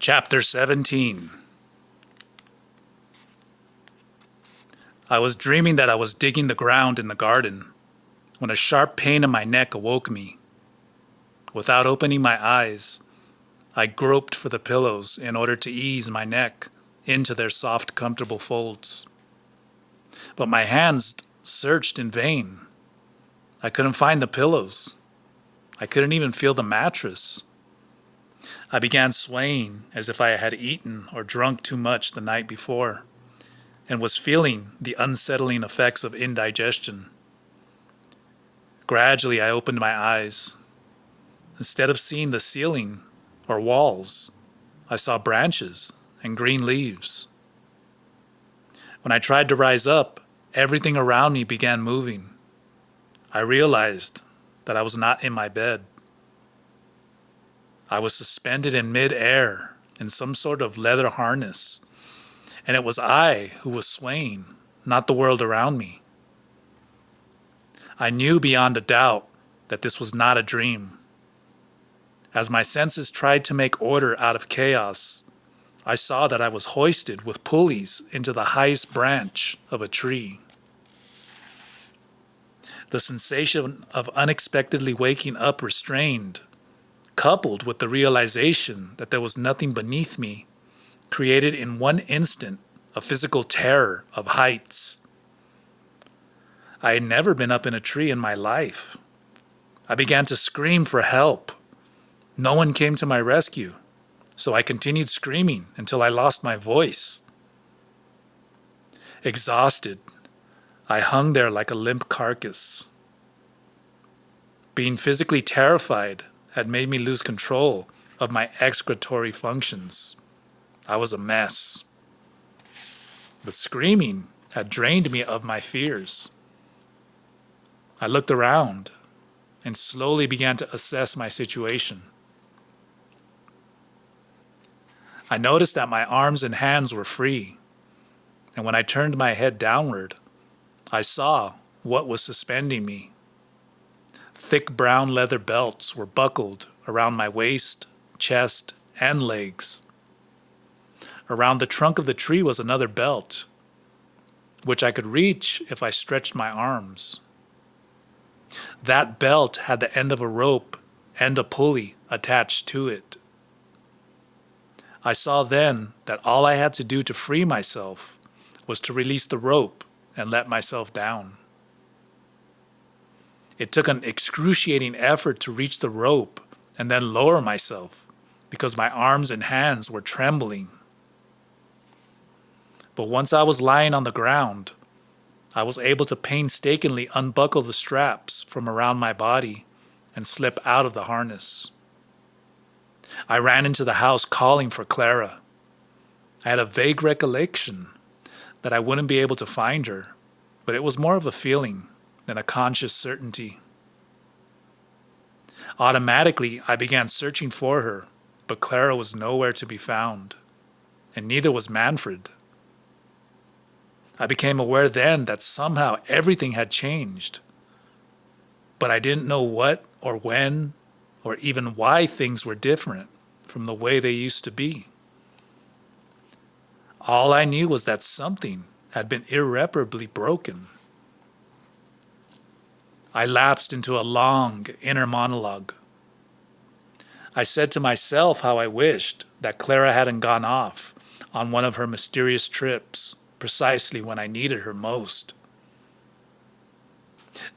Chapter 17. I was dreaming that I was digging the ground in the garden when a sharp pain in my neck awoke me. Without opening my eyes, I groped for the pillows in order to ease my neck into their soft, comfortable folds. But my hands searched in vain. I couldn't find the pillows. I couldn't even feel the mattress. I began swaying as if I had eaten or drunk too much the night before, and was feeling the unsettling effects of indigestion. Gradually, I opened my eyes. Instead of seeing the ceiling or walls, I saw branches and green leaves. When I tried to rise up, everything around me began moving. I realized that I was not in my bed. I was suspended in mid-air in some sort of leather harness, and it was I who was swaying, not the world around me. I knew beyond a doubt that this was not a dream. As my senses tried to make order out of chaos, I saw that I was hoisted with pulleys into the highest branch of a tree. The sensation of unexpectedly waking up restrained, coupled with the realization that there was nothing beneath me, created in one instant a physical terror of heights. I had never been up in a tree in my life. I began to scream for help. No one came to my rescue, so I continued screaming until I lost my voice. Exhausted, I hung there like a limp carcass. Being physically terrified had made me lose control of my excretory functions. I was a mess. But screaming had drained me of my fears. I looked around and slowly began to assess my situation. I noticed that my arms and hands were free, and when I turned my head downward, I saw what was suspending me. Thick brown leather belts were buckled around my waist, chest, and legs. Around the trunk of the tree was another belt, which I could reach if I stretched my arms. That belt had the end of a rope and a pulley attached to it. I saw then that all I had to do to free myself was to release the rope and let myself down. It took an excruciating effort to reach the rope and then lower myself because my arms and hands were trembling. But once I was lying on the ground, I was able to painstakingly unbuckle the straps from around my body and slip out of the harness. I ran into the house calling for Clara. I had a vague recollection that I wouldn't be able to find her, but it was more of a feeling than a conscious certainty. Automatically, I began searching for her, but Clara was nowhere to be found, and neither was Manfred. I became aware then that somehow everything had changed, but I didn't know what or when or even why things were different from the way they used to be. All I knew was that something had been irreparably broken. I lapsed into a long inner monologue. I said to myself how I wished that Clara hadn't gone off on one of her mysterious trips precisely when I needed her most.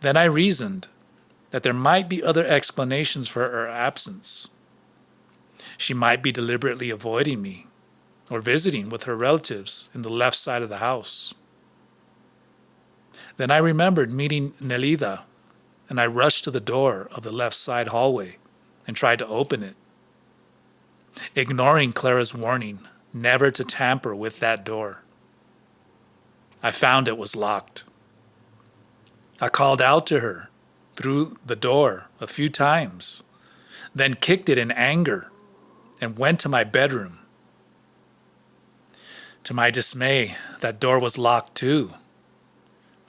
Then I reasoned that there might be other explanations for her absence. She might be deliberately avoiding me or visiting with her relatives in the left side of the house. Then I remembered meeting Nelida, and I rushed to the door of the left side hallway and tried to open it, ignoring Clara's warning never to tamper with that door. I found it was locked. I called out to her through the door a few times, then kicked it in anger and went to my bedroom. To my dismay, that door was locked too.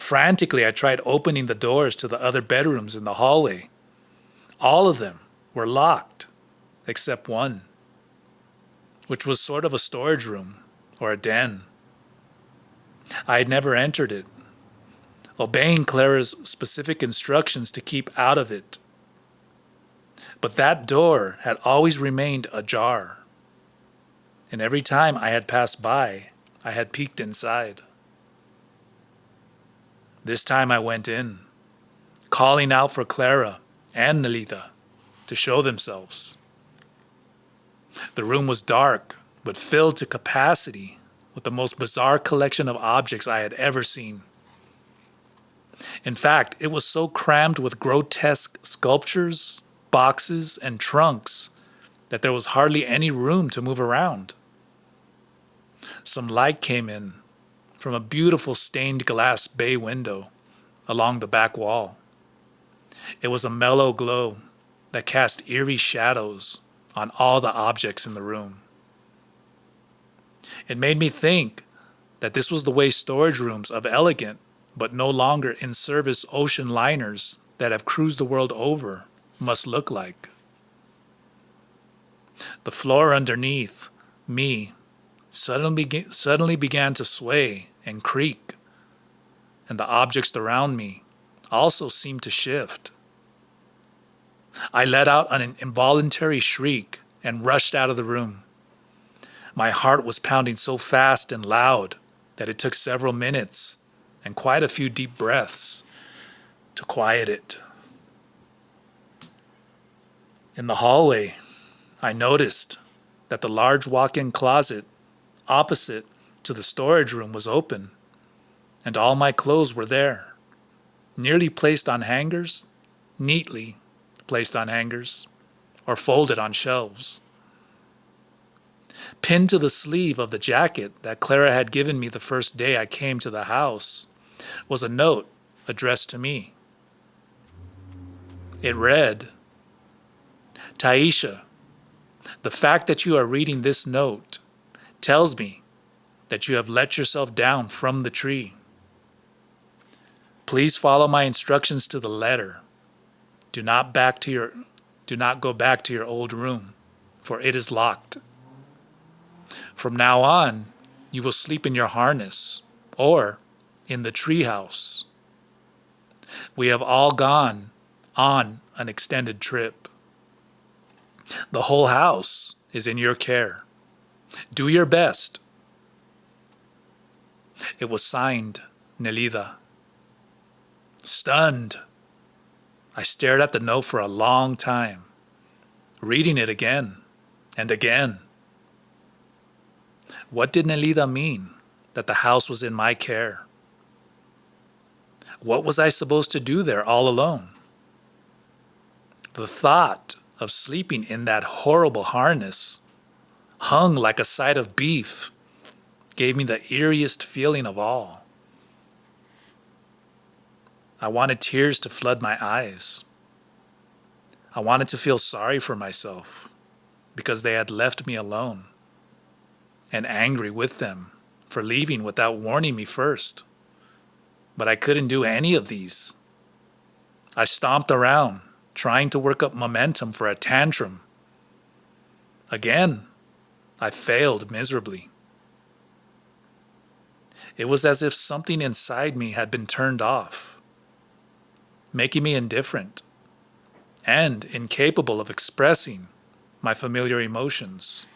Frantically, I tried opening the doors to the other bedrooms in the hallway. All of them were locked, except one. which was sort of a storage room or a den. I had never entered it, obeying Clara's specific instructions to keep out of it. But that door had always remained ajar, and every time I had passed by, I had peeked inside. This time I went in, calling out for Clara and Nelita to show themselves. The room was dark, but filled to capacity with the most bizarre collection of objects I had ever seen. In fact, it was so crammed with grotesque sculptures, boxes, and trunks that there was hardly any room to move around. Some light came in from a beautiful stained glass bay window along the back wall. It was a mellow glow that cast eerie shadows on all the objects in the room. It made me think that this was the way storage rooms of elegant but no longer in service ocean liners that have cruised the world over must look like. The floor underneath me suddenly began to sway and creak, and the objects around me also seemed to shift. I let out an involuntary shriek and rushed out of the room. My heart was pounding so fast and loud that it took several minutes and quite a few deep breaths to quiet it. In the hallway, I noticed that the large walk-in closet opposite to the storage room was open, and all my clothes were there, neatly placed on hangers, or folded on shelves. Pinned to the sleeve of the jacket that Clara had given me the first day I came to the house was a note addressed to me. It read, "Taisha, the fact that you are reading this note tells me that you have let yourself down from the tree. Please follow my instructions to the letter. Do not go back to your old room, for it is locked. From now on, you will sleep in your harness or in the treehouse. We have all gone on an extended trip. The whole house is in your care. Do your best." It was signed, Nelida. Stunned, I stared at the note for a long time, reading it again and again. What did Nelida mean that the house was in my care? What was I supposed to do there all alone? The thought of sleeping in that horrible harness, hung like a side of beef, gave me the eeriest feeling of all. I wanted tears to flood my eyes. I wanted to feel sorry for myself because they had left me alone, and angry with them for leaving without warning me first. But I couldn't do any of these. I stomped around, trying to work up momentum for a tantrum. Again, I failed miserably. It was as if something inside me had been turned off, making me indifferent and incapable of expressing my familiar emotions.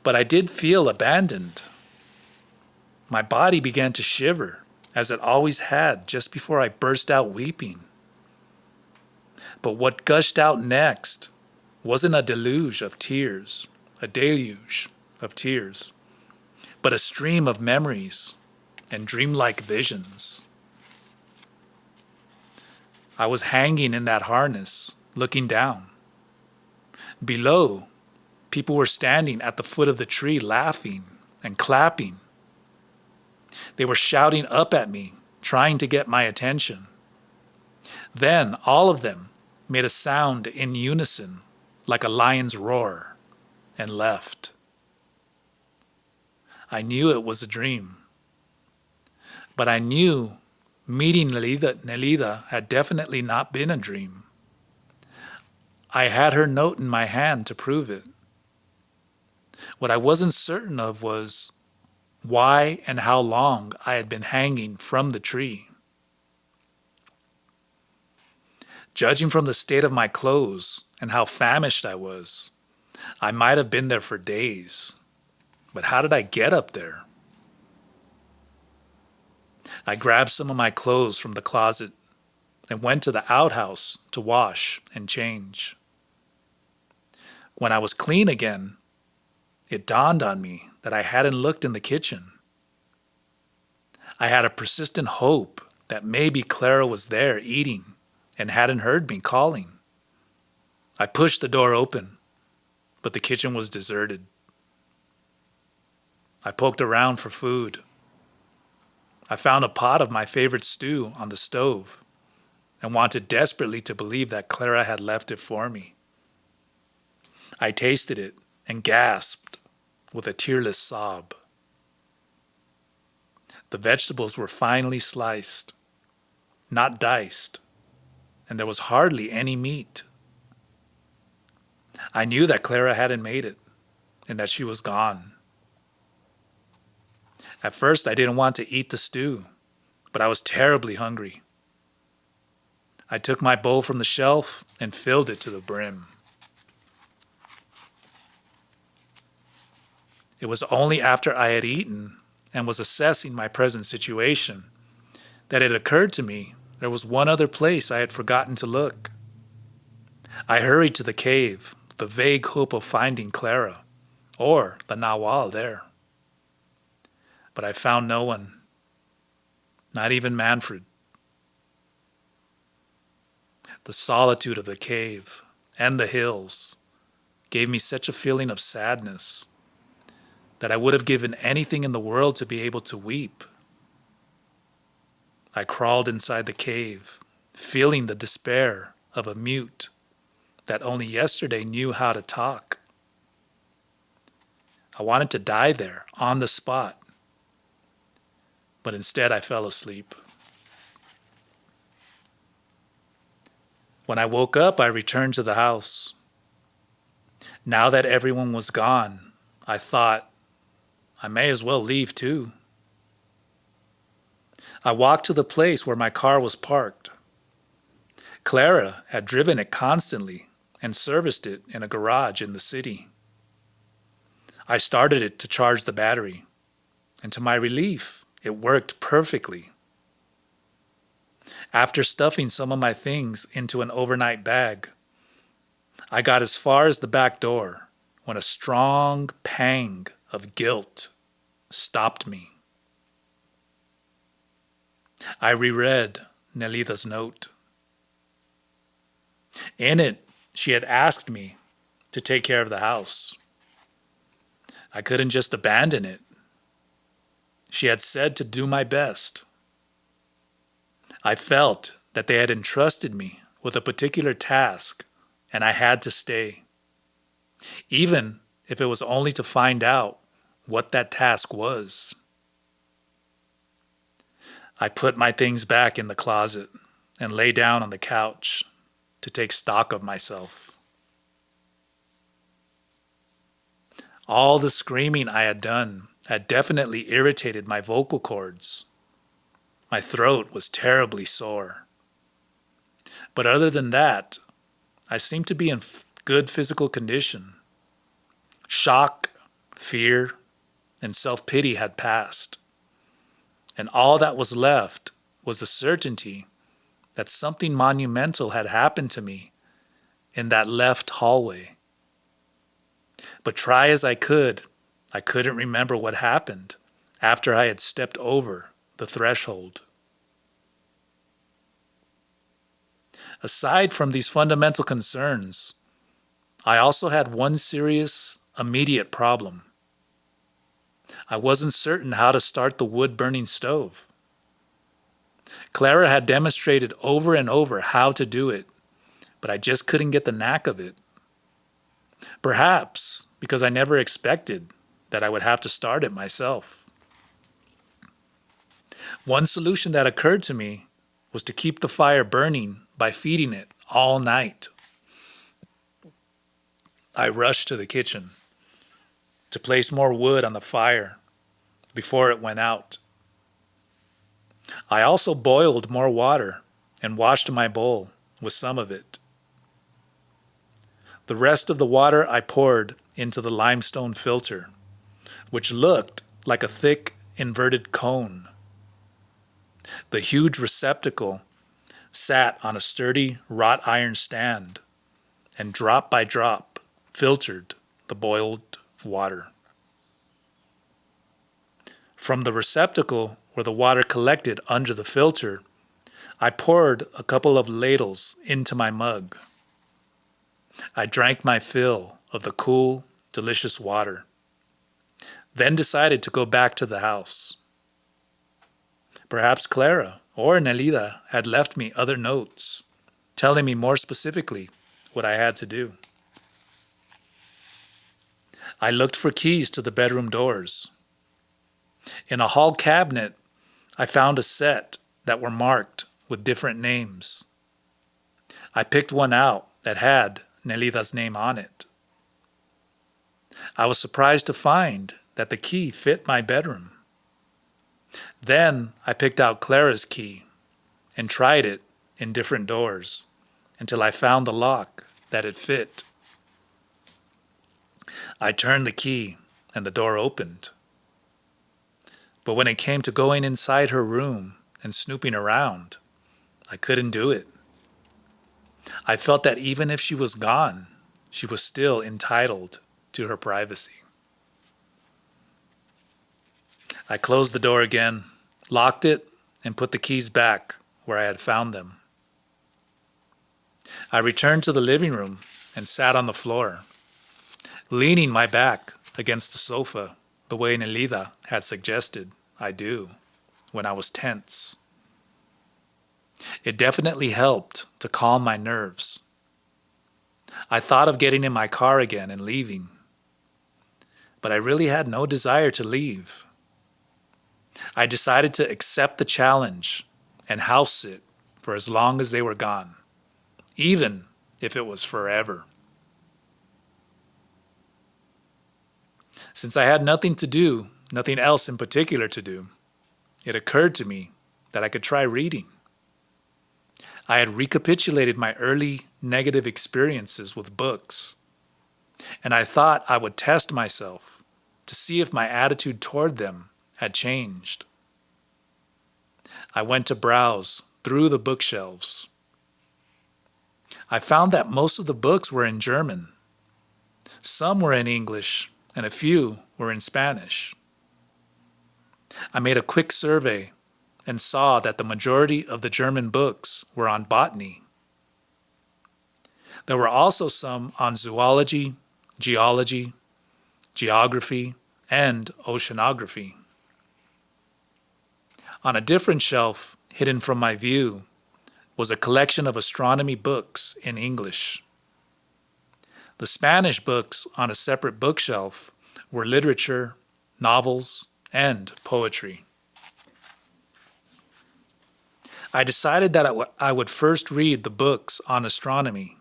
But I did feel abandoned. My body began to shiver, as it always had just before I burst out weeping. But what gushed out next wasn't a deluge of tears, but a stream of memories and dreamlike visions. I was hanging in that harness, looking down. Below, people were standing at the foot of the tree laughing and clapping. They were shouting up at me, trying to get my attention. Then all of them made a sound in unison, like a lion's roar, and left. I knew it was a dream. But I knew meeting Nelida had definitely not been a dream. I had her note in my hand to prove it. What I wasn't certain of was why and how long I had been hanging from the tree. Judging from the state of my clothes and how famished I was, I might have been there for days. But how did I get up there? I grabbed some of my clothes from the closet and went to the outhouse to wash and change. When I was clean again, it dawned on me that I hadn't looked in the kitchen. I had a persistent hope that maybe Clara was there eating and hadn't heard me calling. I pushed the door open, but the kitchen was deserted. I poked around for food. I found a pot of my favorite stew on the stove and wanted desperately to believe that Clara had left it for me. I tasted it and gasped with a tearless sob. The vegetables were finely sliced, not diced, and there was hardly any meat. I knew that Clara hadn't made it and that she was gone. At first, I didn't want to eat the stew, but I was terribly hungry. I took my bowl from the shelf and filled it to the brim. It was only after I had eaten and was assessing my present situation that it occurred to me there was one other place I had forgotten to look. I hurried to the cave with the vague hope of finding Clara or the Nawal there. But I found no one, not even Manfred. The solitude of the cave and the hills gave me such a feeling of sadness that I would have given anything in the world to be able to weep. I crawled inside the cave, feeling the despair of a mute that only yesterday knew how to talk. I wanted to die there, on the spot, but instead I fell asleep. When I woke up, I returned to the house. Now that everyone was gone, I thought, I may as well leave too. I walked to the place where my car was parked. Clara had driven it constantly and serviced it in a garage in the city. I started it to charge the battery, and to my relief, it worked perfectly. After stuffing some of my things into an overnight bag, I got as far as the back door when a strong pang of guilt stopped me. I reread Nelita's note. In it, she had asked me to take care of the house. I couldn't just abandon it. She had said to do my best. I felt that they had entrusted me with a particular task, and I had to stay, even if it was only to find out what that task was. I put my things back in the closet and lay down on the couch to take stock of myself. All the screaming I had done had definitely irritated my vocal cords. My throat was terribly sore. But other than that, I seemed to be in good physical condition. Shock, fear, and self-pity had passed. And all that was left was the certainty that something monumental had happened to me in that left hallway. But try as I couldn't remember what happened after I had stepped over the threshold. Aside from these fundamental concerns, I also had one serious, immediate problem. I wasn't certain how to start the wood-burning stove. Clara had demonstrated over and over how to do it, but I just couldn't get the knack of it. Perhaps because I never expected that I would have to start it myself. One solution that occurred to me was to keep the fire burning by feeding it all night. I rushed to the kitchen. to place more wood on the fire before it went out. I also boiled more water and washed my bowl with some of it. The rest of the water I poured into the limestone filter, which looked like a thick, inverted cone. The huge receptacle sat on a sturdy wrought iron stand and drop by drop filtered the boiled water. From the receptacle where the water collected under the filter, I poured a couple of ladles into my mug. I drank my fill of the cool, delicious water, then decided to go back to the house. Perhaps Clara or Nelida had left me other notes, telling me more specifically what I had to do. I looked for keys to the bedroom doors. In a hall cabinet, I found a set that were marked with different names. I picked one out that had Nelida's name on it. I was surprised to find that the key fit my bedroom. Then I picked out Clara's key and tried it in different doors until I found the lock that it fit. I turned the key and the door opened. But when it came to going inside her room and snooping around, I couldn't do it. I felt that even if she was gone, she was still entitled to her privacy. I closed the door again, locked it, and put the keys back where I had found them. I returned to the living room and sat on the floor, leaning my back against the sofa the way Nelida had suggested I do when I was tense. It definitely helped to calm my nerves. I thought of getting in my car again and leaving, but I really had no desire to leave. I decided to accept the challenge and house sit for as long as they were gone, even if it was forever. Since I had nothing to do, nothing else in particular to do, it occurred to me that I could try reading. I had recapitulated my early negative experiences with books, and I thought I would test myself to see if my attitude toward them had changed. I went to browse through the bookshelves. I found that most of the books were in German. Some were in English, and a few were in Spanish. I made a quick survey and saw that the majority of the German books were on botany. There were also some on zoology, geology, geography, and oceanography. On a different shelf, hidden from my view, was a collection of astronomy books in English. The Spanish books on a separate bookshelf were literature, novels, and poetry. I decided that I would first read the books on astronomy,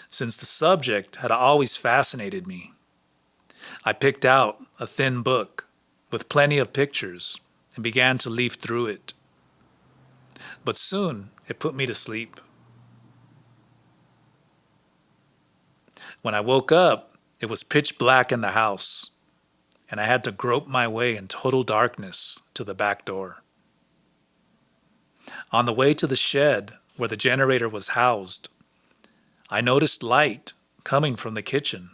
since the subject had always fascinated me. I picked out a thin book with plenty of pictures and began to leaf through it. But soon it put me to sleep. When I woke up, it was pitch black in the house, and I had to grope my way in total darkness to the back door. On the way to the shed where the generator was housed, I noticed light coming from the kitchen.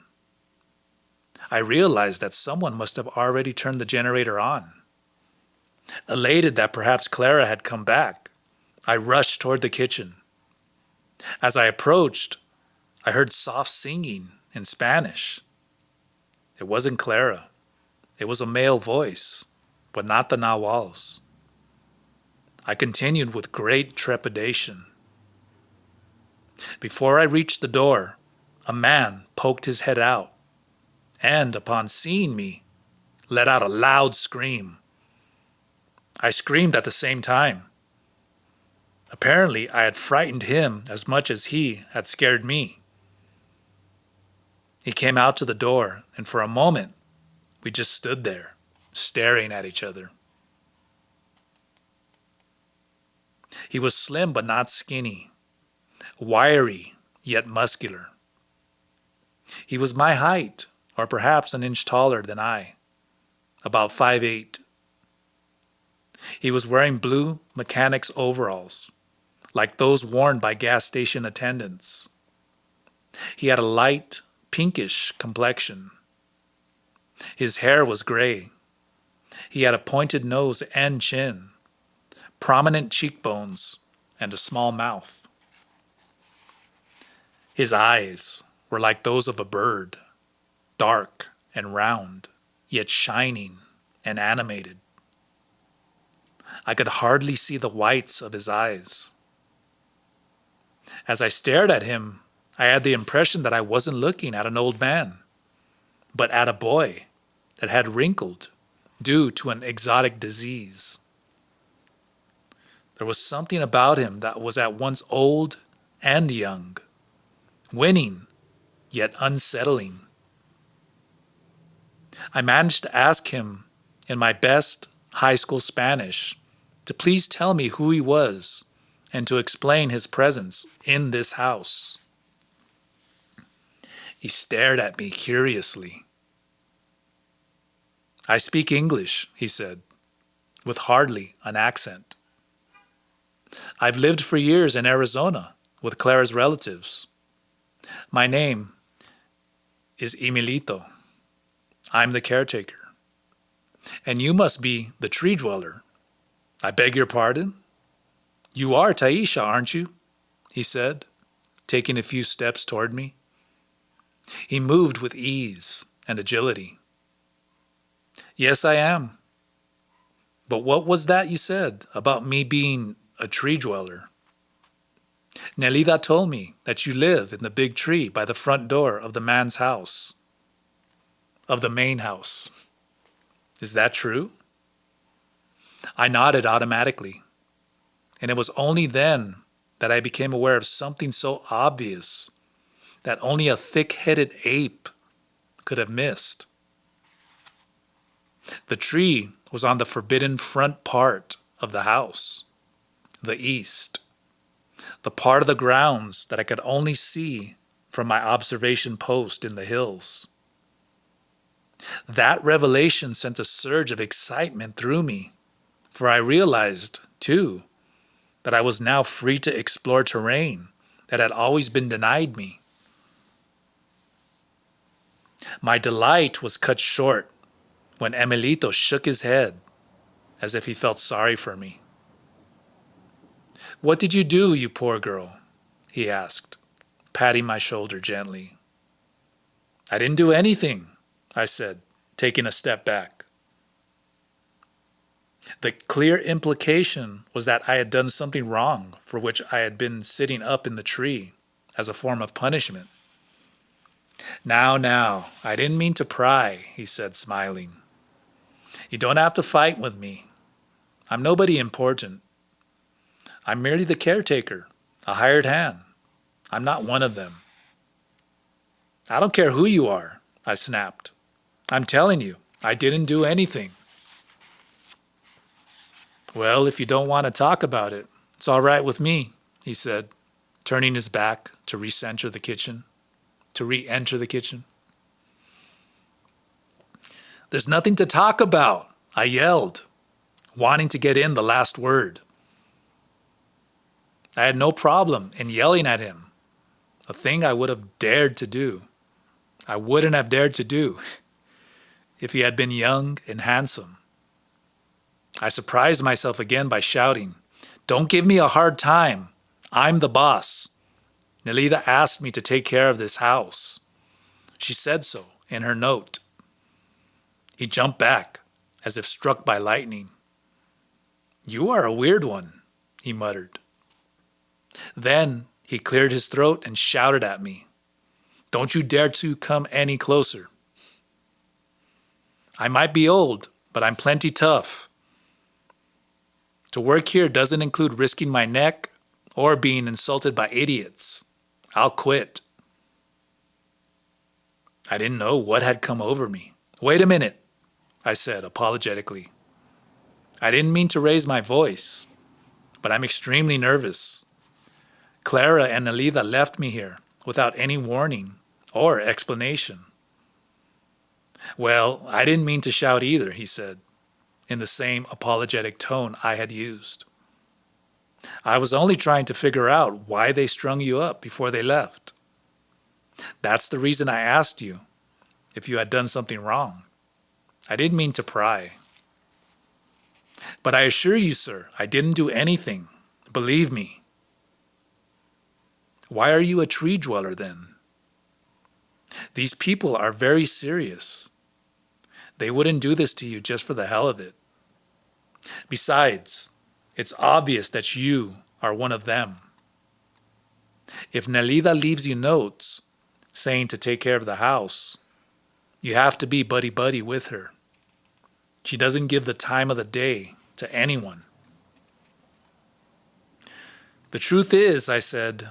I realized that someone must have already turned the generator on. Elated that perhaps Clara had come back, I rushed toward the kitchen. As I approached, I heard soft singing in Spanish. It wasn't Clara. It was a male voice, but not the Nawal's. I continued with great trepidation. Before I reached the door, a man poked his head out and, upon seeing me, let out a loud scream. I screamed at the same time. Apparently, I had frightened him as much as he had scared me. He came out to the door, and for a moment, We just stood there, staring at each other. He was slim but not skinny, wiry yet muscular. He was my height, or perhaps an inch taller than I, about 5'8". He was wearing blue mechanics overalls, like those worn by gas station attendants. He had a light, pinkish complexion. His hair was gray. He had a pointed nose and chin, prominent cheekbones, and a small mouth. His eyes were like those of a bird, dark and round, yet shining and animated. I could hardly see the whites of his eyes. As I stared at him, I had the impression that I wasn't looking at an old man, but at a boy that had wrinkled due to an exotic disease. There was something about him that was at once old and young, winning yet unsettling. I managed to ask him in my best high school Spanish to please tell me who he was and to explain his presence in this house. He stared at me curiously. "I speak English," he said, with hardly an accent. "I've lived for years in Arizona with Clara's relatives. My name is Emilito. I'm the caretaker. And you must be the tree dweller. I beg your pardon? You are Taisha, aren't you?" he said, taking a few steps toward me. He moved with ease and agility. "Yes, I am. But what was that you said about me being a tree dweller?" "Nelida told me that you live in the big tree by the front door of the man's house. Of the main house. Is that true?" I nodded automatically, and it was only then that I became aware of something so obvious that only a thick-headed ape could have missed. The tree was on the forbidden front part of the house, the east, the part of the grounds that I could only see from my observation post in the hills. That revelation sent a surge of excitement through me, for I realized, too, that I was now free to explore terrain that had always been denied me. My delight was cut short when Emilito shook his head as if he felt sorry for me. "What did you do, you poor girl?" he asked, patting my shoulder gently. "I didn't do anything," I said, taking a step back. The clear implication was that I had done something wrong for which I had been sitting up in the tree as a form of punishment. Now, I didn't mean to pry," he said, smiling. "You don't have to fight with me. I'm nobody important. I'm merely the caretaker, a hired hand. I'm not one of them." "I don't care who you are," I snapped. "I'm telling you, I didn't do anything." "Well, if you don't want to talk about it, it's all right with me," he said, turning his back to re-enter the kitchen. "There's nothing to talk about," I yelled, wanting to get in the last word. I had no problem in yelling at him, a thing I would have dared to do. I wouldn't have dared to do if he had been young and handsome. I surprised myself again by shouting, "Don't give me a hard time. I'm the boss. Nelida asked me to take care of this house. She said so in her note." He jumped back as if struck by lightning. "You are a weird one," he muttered. Then he cleared his throat and shouted at me, "Don't you dare to come any closer. I might be old, but I'm plenty tough. To work here doesn't include risking my neck or being insulted by idiots. I'll quit." I didn't know what had come over me. "Wait a minute," I said apologetically. I didn't mean to raise my voice, but I'm extremely nervous. Clara and Alida left me here without any warning or explanation. Well, I didn't mean to shout either, he said, in the same apologetic tone I had used. I was only trying to figure out why they strung you up before they left. That's the reason I asked you if you had done something wrong. I didn't mean to pry. But I assure you, sir, I didn't do anything. Believe me. Why are you a tree dweller then? These people are very serious. They wouldn't do this to you just for the hell of it. Besides, it's obvious that you are one of them. If Nelida leaves you notes saying to take care of the house, you have to be buddy-buddy with her. She doesn't give the time of the day to anyone. The truth is, I said,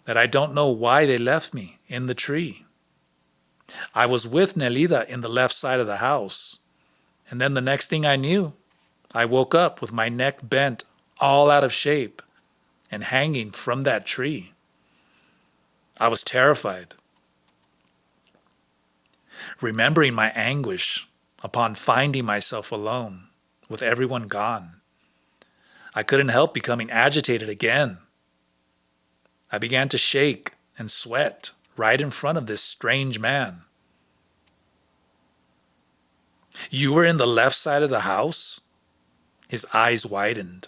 that I don't know why they left me in the tree. I was with Nelida in the left side of the house, and then the next thing I knew, I woke up with my neck bent all out of shape and hanging from that tree. I was terrified. Remembering my anguish upon finding myself alone with everyone gone, I couldn't help becoming agitated again. I began to shake and sweat right in front of this strange man. You were in the left side of the house? His eyes widened.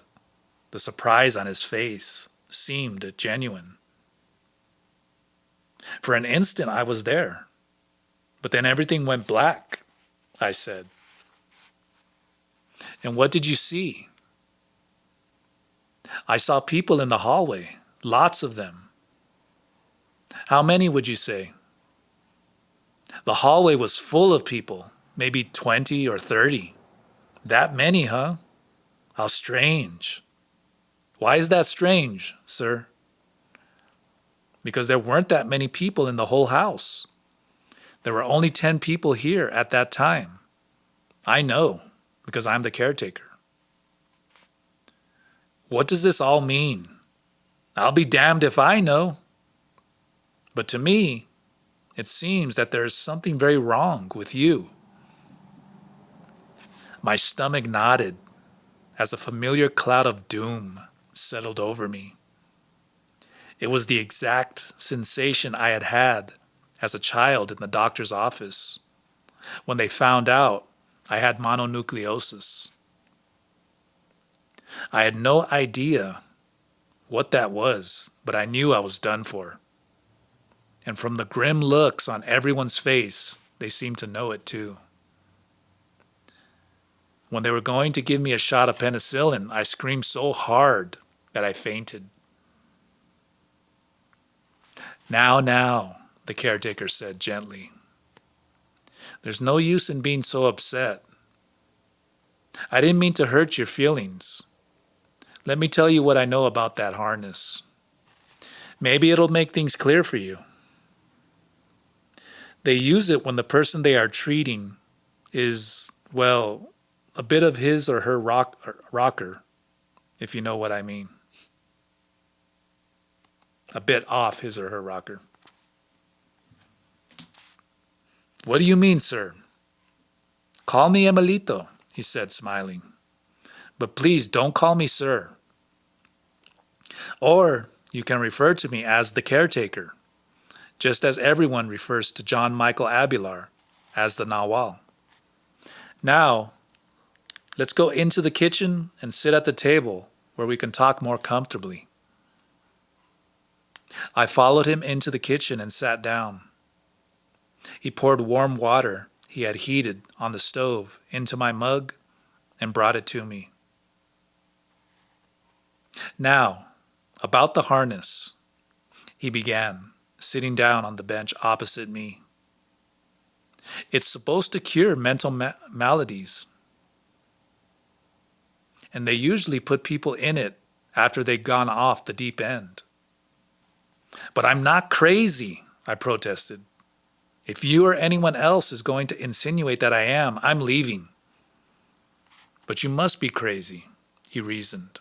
The surprise on his face seemed genuine. For an instant I was there, but then everything went black, I said. And what did you see? I saw people in the hallway, lots of them. How many would you say? The hallway was full of people, maybe 20 or 30. That many, huh? How strange. Why is that strange, sir? Because there weren't that many people in the whole house. There were only 10 people here at that time. I know, because I'm the caretaker. What does this all mean? I'll be damned if I know. But to me, it seems that there is something very wrong with you. My stomach knotted as a familiar cloud of doom settled over me. It was the exact sensation I had had as a child in the doctor's office when they found out I had mononucleosis. I had no idea what that was, but I knew I was done for. And from the grim looks on everyone's face, they seemed to know it too. When they were going to give me a shot of penicillin, I screamed so hard that I fainted. Now, the caretaker said gently. There's no use in being so upset. I didn't mean to hurt your feelings. Let me tell you what I know about that harness. Maybe it'll make things clear for you. They use it when the person they are treating is, well, a bit of his or her rocker, if you know what I mean. A bit off his or her rocker. What do you mean, sir? Call me Emilito, he said, smiling. But please don't call me sir. Or you can refer to me as the caretaker, just as everyone refers to John Michael Abelar as the Nawal. Now, let's go into the kitchen and sit at the table where we can talk more comfortably. I followed him into the kitchen and sat down. He poured warm water he had heated on the stove into my mug and brought it to me. Now, about the harness, he began, sitting down on the bench opposite me. It's supposed to cure mental maladies, and they usually put people in it after they've gone off the deep end. But I'm not crazy, I protested. If you or anyone else is going to insinuate that I am, I'm leaving. But you must be crazy, he reasoned.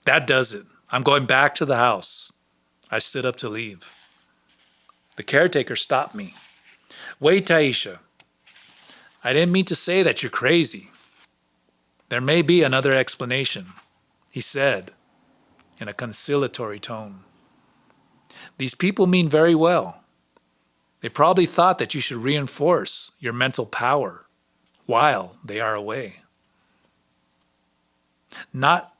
That does it. I'm going back to the house. I stood up to leave. The caretaker stopped me. Wait, Taisha. I didn't mean to say that you're crazy. There may be another explanation, he said in a conciliatory tone. These people mean very well. They probably thought that you should reinforce your mental power while they are away. Not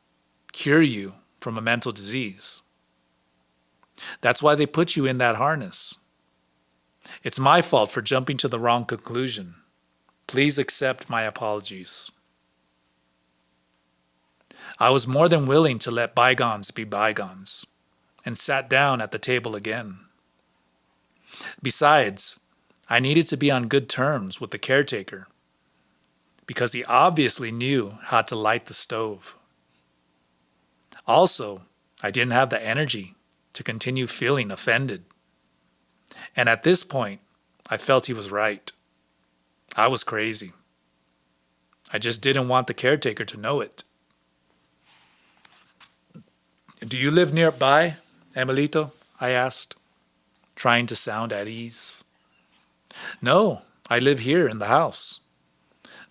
cure you from a mental disease. That's why they put you in that harness. It's my fault for jumping to the wrong conclusion. Please accept my apologies. I was more than willing to let bygones be bygones, and sat down at the table again. Besides, I needed to be on good terms with the caretaker, because he obviously knew how to light the stove. Also, I didn't have the energy to continue feeling offended. And at this point, I felt he was right. I was crazy. I just didn't want the caretaker to know it. Do you live nearby, Emilito? I asked, trying to sound at ease. No, I live here in the house.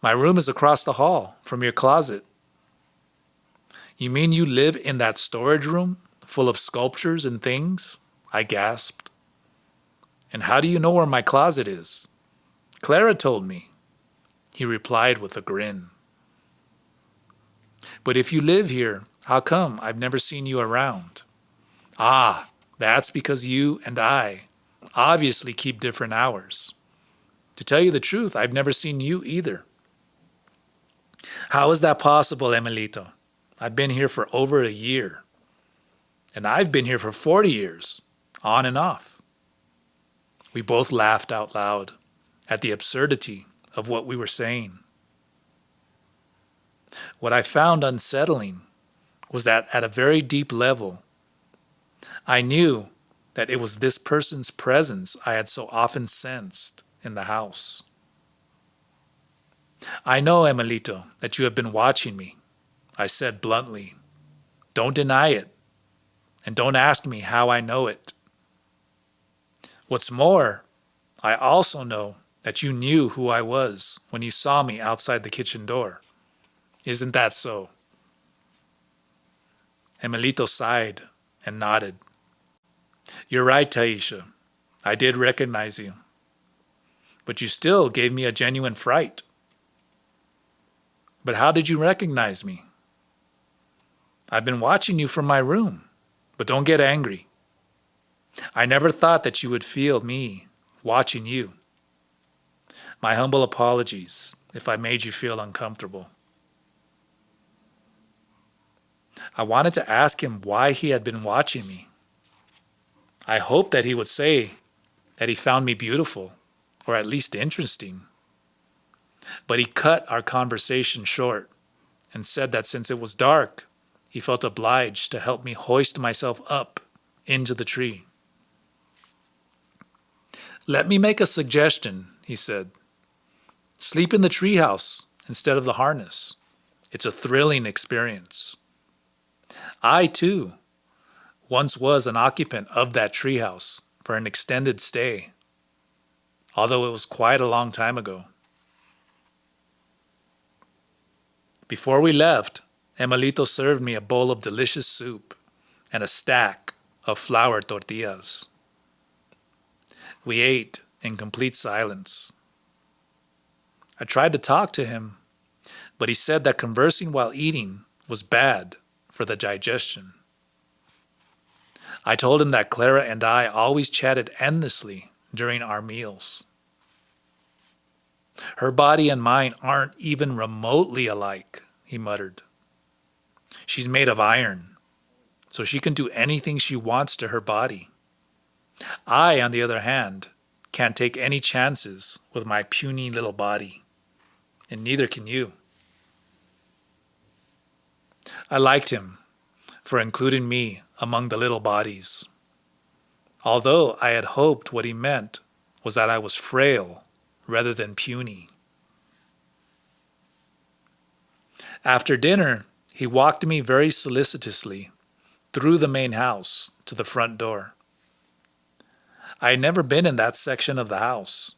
My room is across the hall from your closet. You mean you live in that storage room full of sculptures and things? I gasped. And how do you know where my closet is? Clara told me, he replied with a grin. But if you live here, how come I've never seen you around? Ah, that's because you and I obviously keep different hours. To tell you the truth, I've never seen you either. How is that possible, Emilito? I've been here for over a year. And I've been here for 40 years, on and off. We both laughed out loud at the absurdity of what we were saying. What I found unsettling was that at a very deep level, I knew that it was this person's presence I had so often sensed in the house. I know, Emilito, that you have been watching me, I said bluntly. Don't deny it, and don't ask me how I know it. What's more, I also know that you knew who I was when you saw me outside the kitchen door. Isn't that so? Emilito sighed and nodded. You're right, Taisha. I did recognize you. But you still gave me a genuine fright. But how did you recognize me? I've been watching you from my room, but don't get angry. I never thought that you would feel me watching you. My humble apologies if I made you feel uncomfortable. I wanted to ask him why he had been watching me. I hoped that he would say that he found me beautiful, or at least interesting. But he cut our conversation short and said that since it was dark, he felt obliged to help me hoist myself up into the tree. Let me make a suggestion, he said. Sleep in the treehouse instead of the harness. It's a thrilling experience. I, too, once was an occupant of that treehouse for an extended stay, although it was quite a long time ago. Before we left, Emilito served me a bowl of delicious soup and a stack of flour tortillas. We ate in complete silence. I tried to talk to him, but he said that conversing while eating was bad for the digestion. I told him that Clara and I always chatted endlessly during our meals. Her body and mine aren't even remotely alike, he muttered. She's made of iron, so she can do anything she wants to her body. I, on the other hand, can't take any chances with my puny little body, and neither can you. I liked him for including me among the little bodies, although I had hoped what he meant was that I was frail rather than puny. After dinner, he walked me very solicitously through the main house to the front door. I had never been in that section of the house,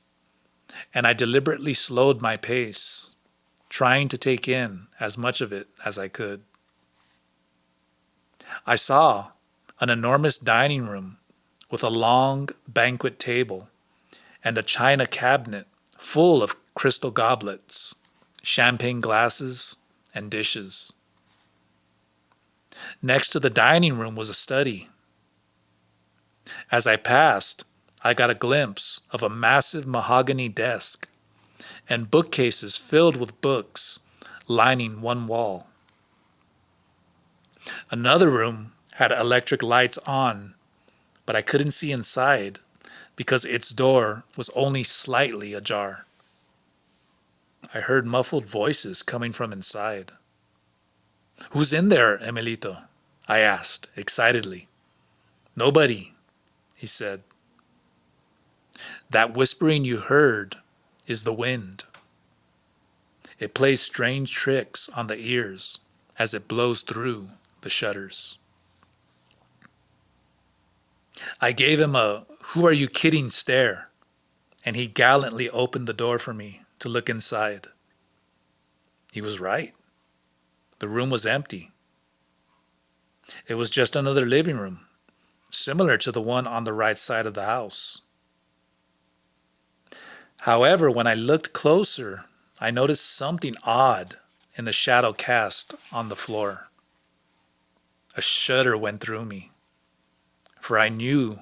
and I deliberately slowed my pace, trying to take in as much of it as I could. I saw an enormous dining room with a long banquet table and a china cabinet full of crystal goblets, champagne glasses, and dishes. Next to the dining room was a study. As I passed, I got a glimpse of a massive mahogany desk and bookcases filled with books lining one wall. Another room had electric lights on, but I couldn't see inside because its door was only slightly ajar. I heard muffled voices coming from inside. "Who's in there, Emilito?" I asked excitedly. "Nobody," he said. "That whispering you heard is the wind. It plays strange tricks on the ears as it blows through the shutters." I gave him a "who are you kidding" stare, and he gallantly opened the door for me to look inside. He was right. The room was empty. It was just another living room, similar to the one on the right side of the house. However, when I looked closer, I noticed something odd in the shadow cast on the floor. A shudder went through me, for I knew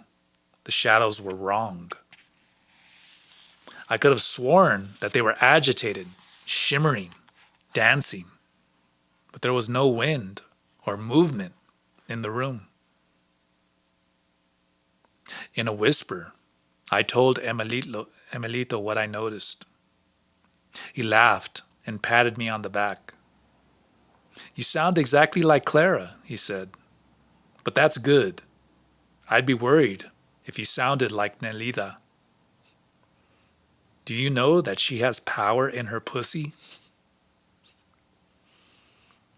the shadows were wrong. I could have sworn that they were agitated, shimmering, dancing, but there was no wind or movement in the room. In a whisper, I told Emilito what I noticed. He laughed and patted me on the back. "You sound exactly like Clara," he said. "But that's good. I'd be worried if you sounded like Nelida. Do you know that she has power in her pussy?"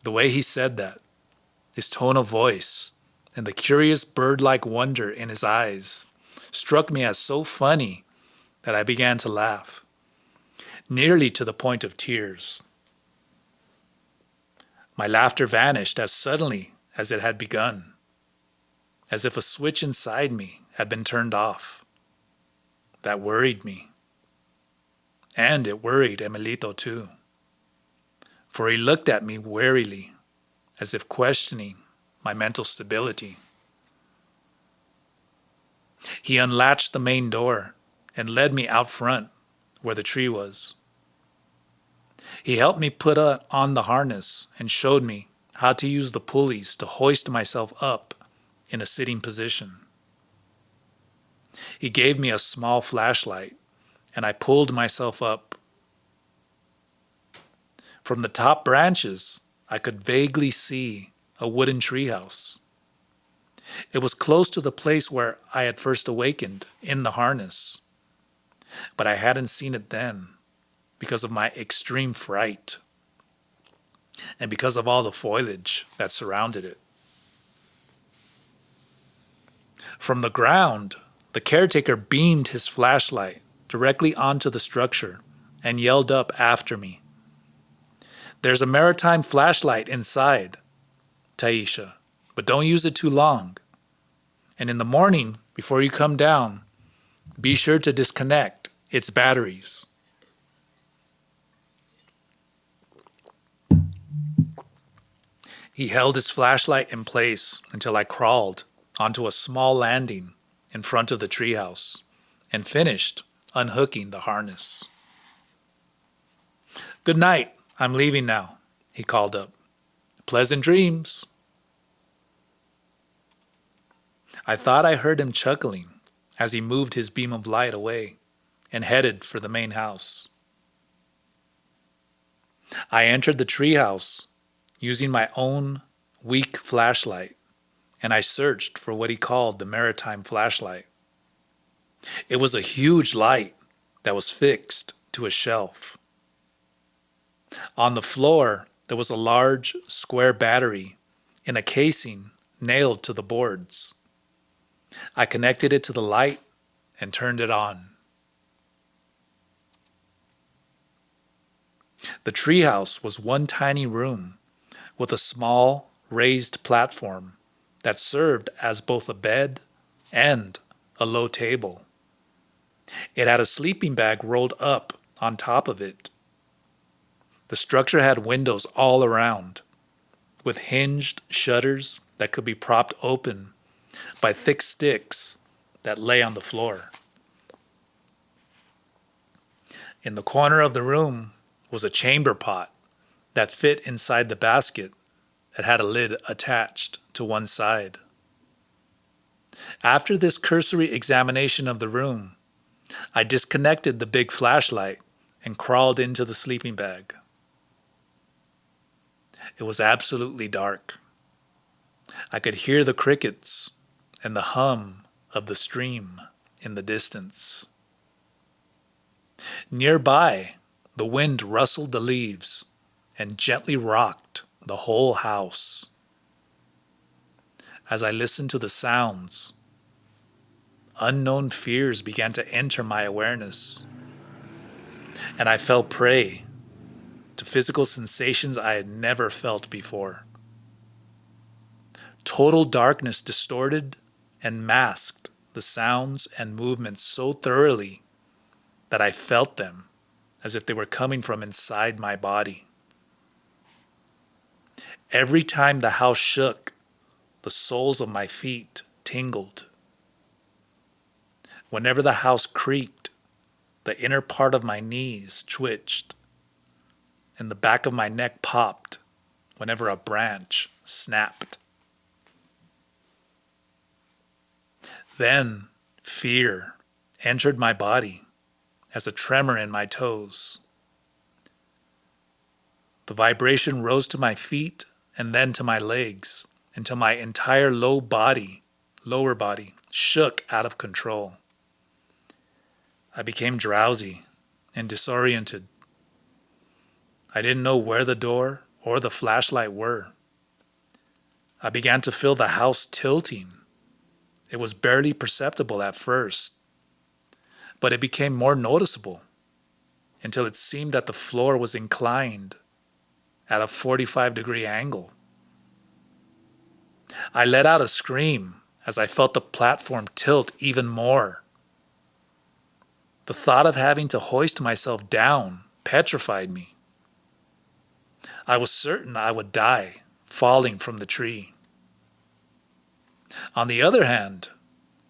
The way he said that, his tone of voice, and the curious bird-like wonder in his eyes struck me as so funny that I began to laugh, nearly to the point of tears. My laughter vanished as suddenly as it had begun, as if a switch inside me had been turned off. That worried me. And it worried Emilito too, for he looked at me warily, as if questioning my mental stability. He unlatched the main door and led me out front where the tree was. He helped me put on the harness and showed me how to use the pulleys to hoist myself up in a sitting position. He gave me a small flashlight, and I pulled myself up. From the top branches, I could vaguely see a wooden treehouse. It was close to the place where I had first awakened in the harness, but I hadn't seen it then because of my extreme fright and because of all the foliage that surrounded it. From the ground, the caretaker beamed his flashlight directly onto the structure and yelled up after me, "There's a maritime flashlight inside, Taisha, but don't use it too long. And in the morning, before you come down, be sure to disconnect its batteries." He held his flashlight in place until I crawled onto a small landing in front of the treehouse and finished unhooking the harness. "Good night, I'm leaving now," he called up. "Pleasant dreams." I thought I heard him chuckling as he moved his beam of light away and headed for the main house. I entered the treehouse using my own weak flashlight, and I searched for what he called the maritime flashlight. It was a huge light that was fixed to a shelf. On the floor, there was a large square battery in a casing nailed to the boards. I connected it to the light and turned it on. The treehouse was one tiny room with a small raised platform that served as both a bed and a low table. It had a sleeping bag rolled up on top of it. The structure had windows all around, with hinged shutters that could be propped open by thick sticks that lay on the floor. In the corner of the room was a chamber pot that fit inside the basket that had a lid attached to one side. After this cursory examination of the room, I disconnected the big flashlight and crawled into the sleeping bag. It was absolutely dark. I could hear the crickets and the hum of the stream in the distance. Nearby, the wind rustled the leaves and gently rocked the whole house. As I listened to the sounds, unknown fears began to enter my awareness, and I fell prey to physical sensations I had never felt before. Total darkness distorted and masked the sounds and movements so thoroughly that I felt them as if they were coming from inside my body. Every time the house shook, the soles of my feet tingled. Whenever the house creaked, the inner part of my knees twitched, and the back of my neck popped whenever a branch snapped. Then fear entered my body as a tremor in my toes. The vibration rose to my feet and then to my legs until my entire lower body, shook out of control. I became drowsy and disoriented. I didn't know where the door or the flashlight were. I began to feel the house tilting. It was barely perceptible at first, but it became more noticeable until it seemed that the floor was inclined at a 45-degree angle. I let out a scream as I felt the platform tilt even more. The thought of having to hoist myself down petrified me. I was certain I would die falling from the tree. On the other hand,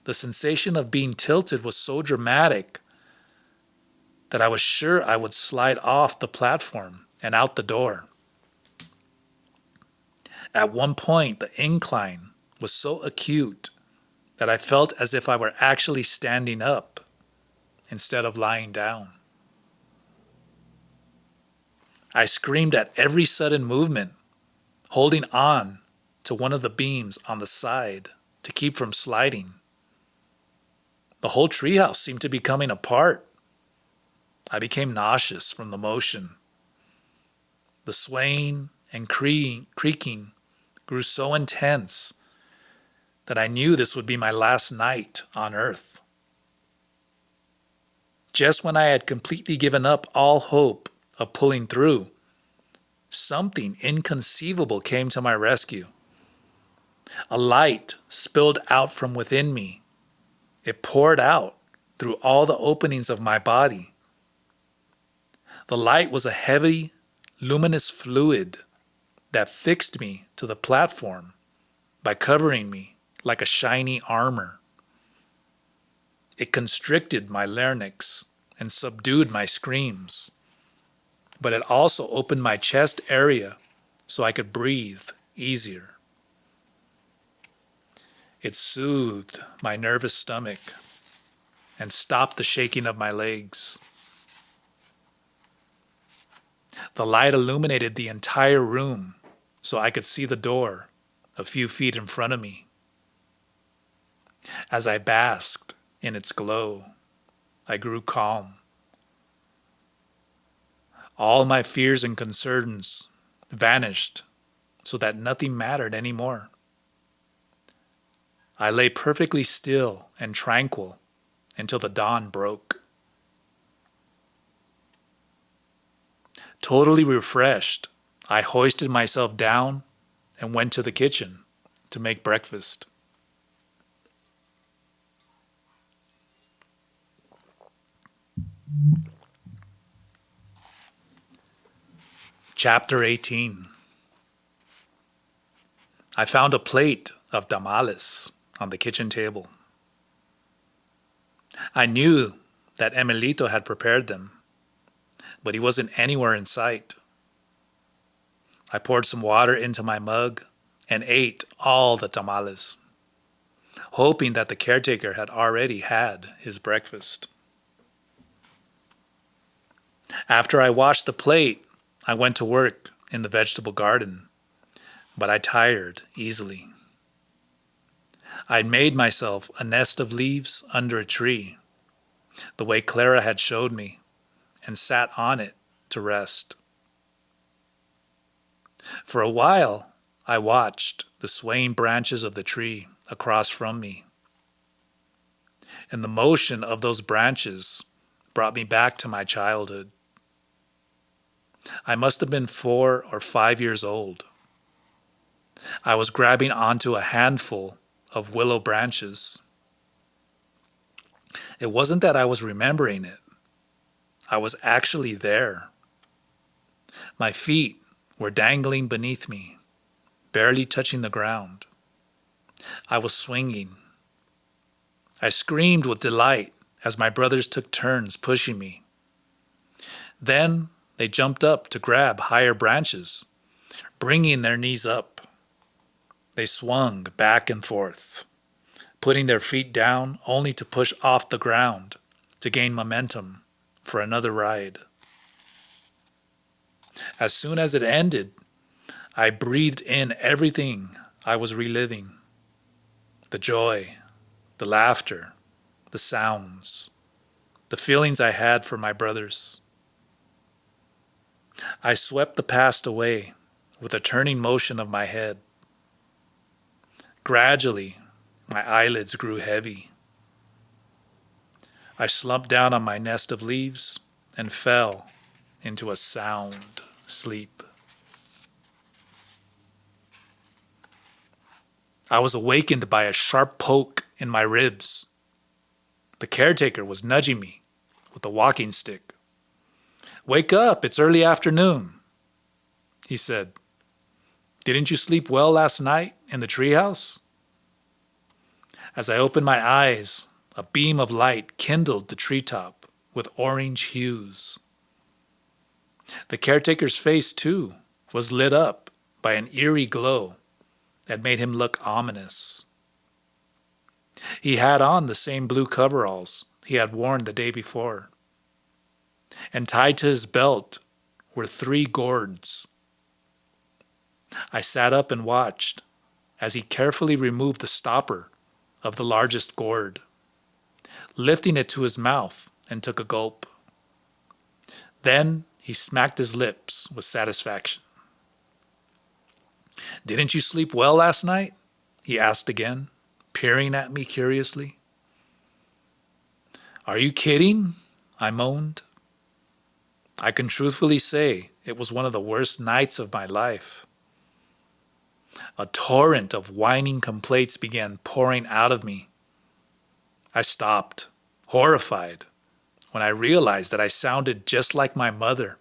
the sensation of being tilted was so dramatic that I was sure I would slide off the platform and out the door. At one point, the incline was so acute that I felt as if I were actually standing up instead of lying down. I screamed at every sudden movement, holding on to one of the beams on the side to keep from sliding. The whole treehouse seemed to be coming apart. I became nauseous from the motion. The swaying and creaking grew so intense that I knew this would be my last night on Earth. Just when I had completely given up all hope of pulling through, something inconceivable came to my rescue. A light spilled out from within me. It poured out through all the openings of my body. The light was a heavy, luminous fluid that fixed me to the platform by covering me like a shiny armor. It constricted my larynx and subdued my screams, but it also opened my chest area so I could breathe easier. It soothed my nervous stomach and stopped the shaking of my legs. The light illuminated the entire room so I could see the door a few feet in front of me. As I basked in its glow, I grew calm. All my fears and concerns vanished so that nothing mattered anymore. I lay perfectly still and tranquil until the dawn broke. Totally refreshed, I hoisted myself down and went to the kitchen to make breakfast. Chapter 18. I found a plate of tamales on the kitchen table. I knew that Emilito had prepared them, but he wasn't anywhere in sight. I poured some water into my mug and ate all the tamales, hoping that the caretaker had already had his breakfast. After I washed the plate, I went to work in the vegetable garden, but I tired easily. I'd made myself a nest of leaves under a tree, the way Clara had showed me, and sat on it to rest. For a while, I watched the swaying branches of the tree across from me, and the motion of those branches brought me back to my childhood. I must have been 4 or 5 years old. I was grabbing onto a handful of willow branches. It wasn't that I was remembering it. I was actually there. My feet were dangling beneath me, barely touching the ground. I was swinging. I screamed with delight as my brothers took turns pushing me. Then they jumped up to grab higher branches, bringing their knees up. They swung back and forth, putting their feet down only to push off the ground to gain momentum for another ride. As soon as it ended, I breathed in everything I was reliving: the joy, the laughter, the sounds, the feelings I had for my brothers. I swept the past away with a turning motion of my head. Gradually, my eyelids grew heavy. I slumped down on my nest of leaves and fell into a sound sleep. I was awakened by a sharp poke in my ribs. The caretaker was nudging me with a walking stick. "Wake up, it's early afternoon," he said. "Didn't you sleep well last night in the treehouse?" As I opened my eyes, a beam of light kindled the treetop with orange hues. The caretaker's face, too, was lit up by an eerie glow that made him look ominous. He had on the same blue coveralls he had worn the day before, and tied to his belt were 3 gourds. I sat up and watched as he carefully removed the stopper of the largest gourd, lifting it to his mouth and took a gulp. Then he smacked his lips with satisfaction. "Didn't you sleep well last night?" he asked again, peering at me curiously. "Are you kidding?" I moaned. I can truthfully say it was one of the worst nights of my life. A torrent of whining complaints began pouring out of me. I stopped, horrified, when I realized that I sounded just like my mother.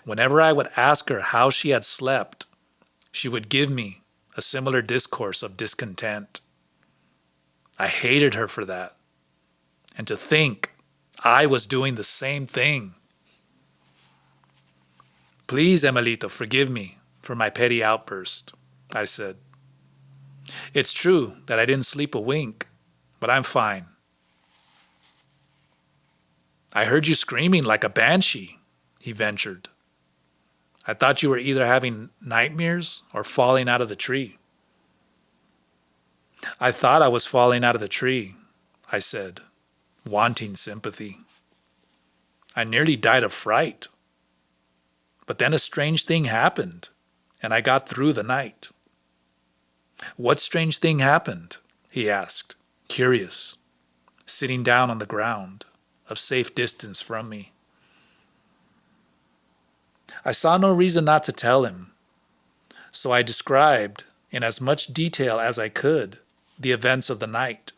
Whenever I would ask her how she had slept, she would give me a similar discourse of discontent. I hated her for that, and to think I was doing the same thing. "Please, Emilito, forgive me for my petty outburst," I said. "It's true that I didn't sleep a wink, but I'm fine." "I heard you screaming like a banshee," he ventured. "I thought you were either having nightmares or falling out of the tree." I thought I was falling out of the tree, I said, wanting sympathy. I nearly died of fright. But then a strange thing happened, and I got through the night. What strange thing happened? He asked, curious, sitting down on the ground, a safe distance from me. I saw no reason not to tell him, so I described, in as much detail as I could, the events of the night,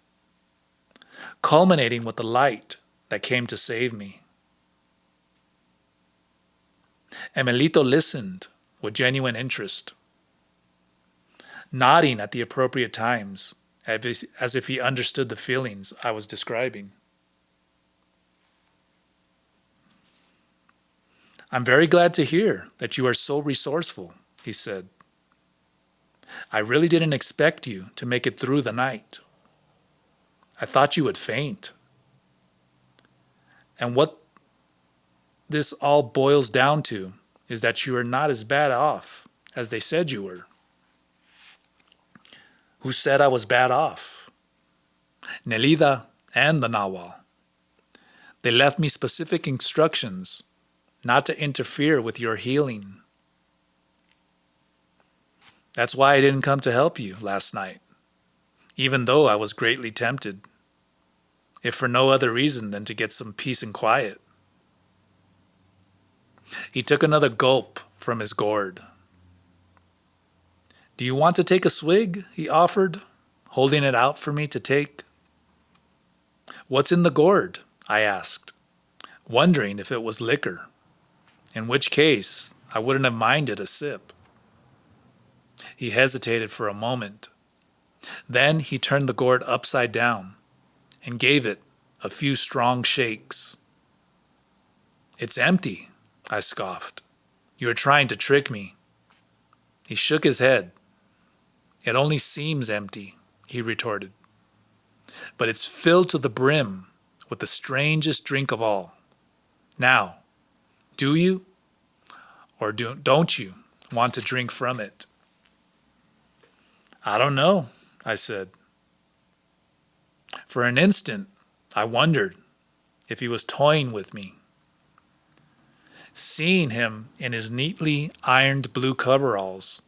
culminating with the light that came to save me. Emilito listened with genuine interest, nodding at the appropriate times, as if he understood the feelings I was describing. I'm very glad to hear that you are so resourceful, he said. I really didn't expect you to make it through the night. I thought you would faint. And what this all boils down to is that you are not as bad off as they said you were. Who said I was bad off? Nelida and the Nahual. They left me specific instructions not to interfere with your healing. That's why I didn't come to help you last night, even though I was greatly tempted, if for no other reason than to get some peace and quiet. He took another gulp from his gourd. Do you want to take a swig? He offered, holding it out for me to take. What's in the gourd? I asked, wondering if it was liquor, in which case I wouldn't have minded a sip. He hesitated for a moment. Then he turned the gourd upside down and gave it a few strong shakes. It's empty, I scoffed. You are trying to trick me. He shook his head. It only seems empty, he retorted. But it's filled to the brim with the strangest drink of all. Now, do you or don't you want to drink from it? I don't know, I said. For an instant, I wondered if he was toying with me. Seeing him in his neatly ironed blue coveralls,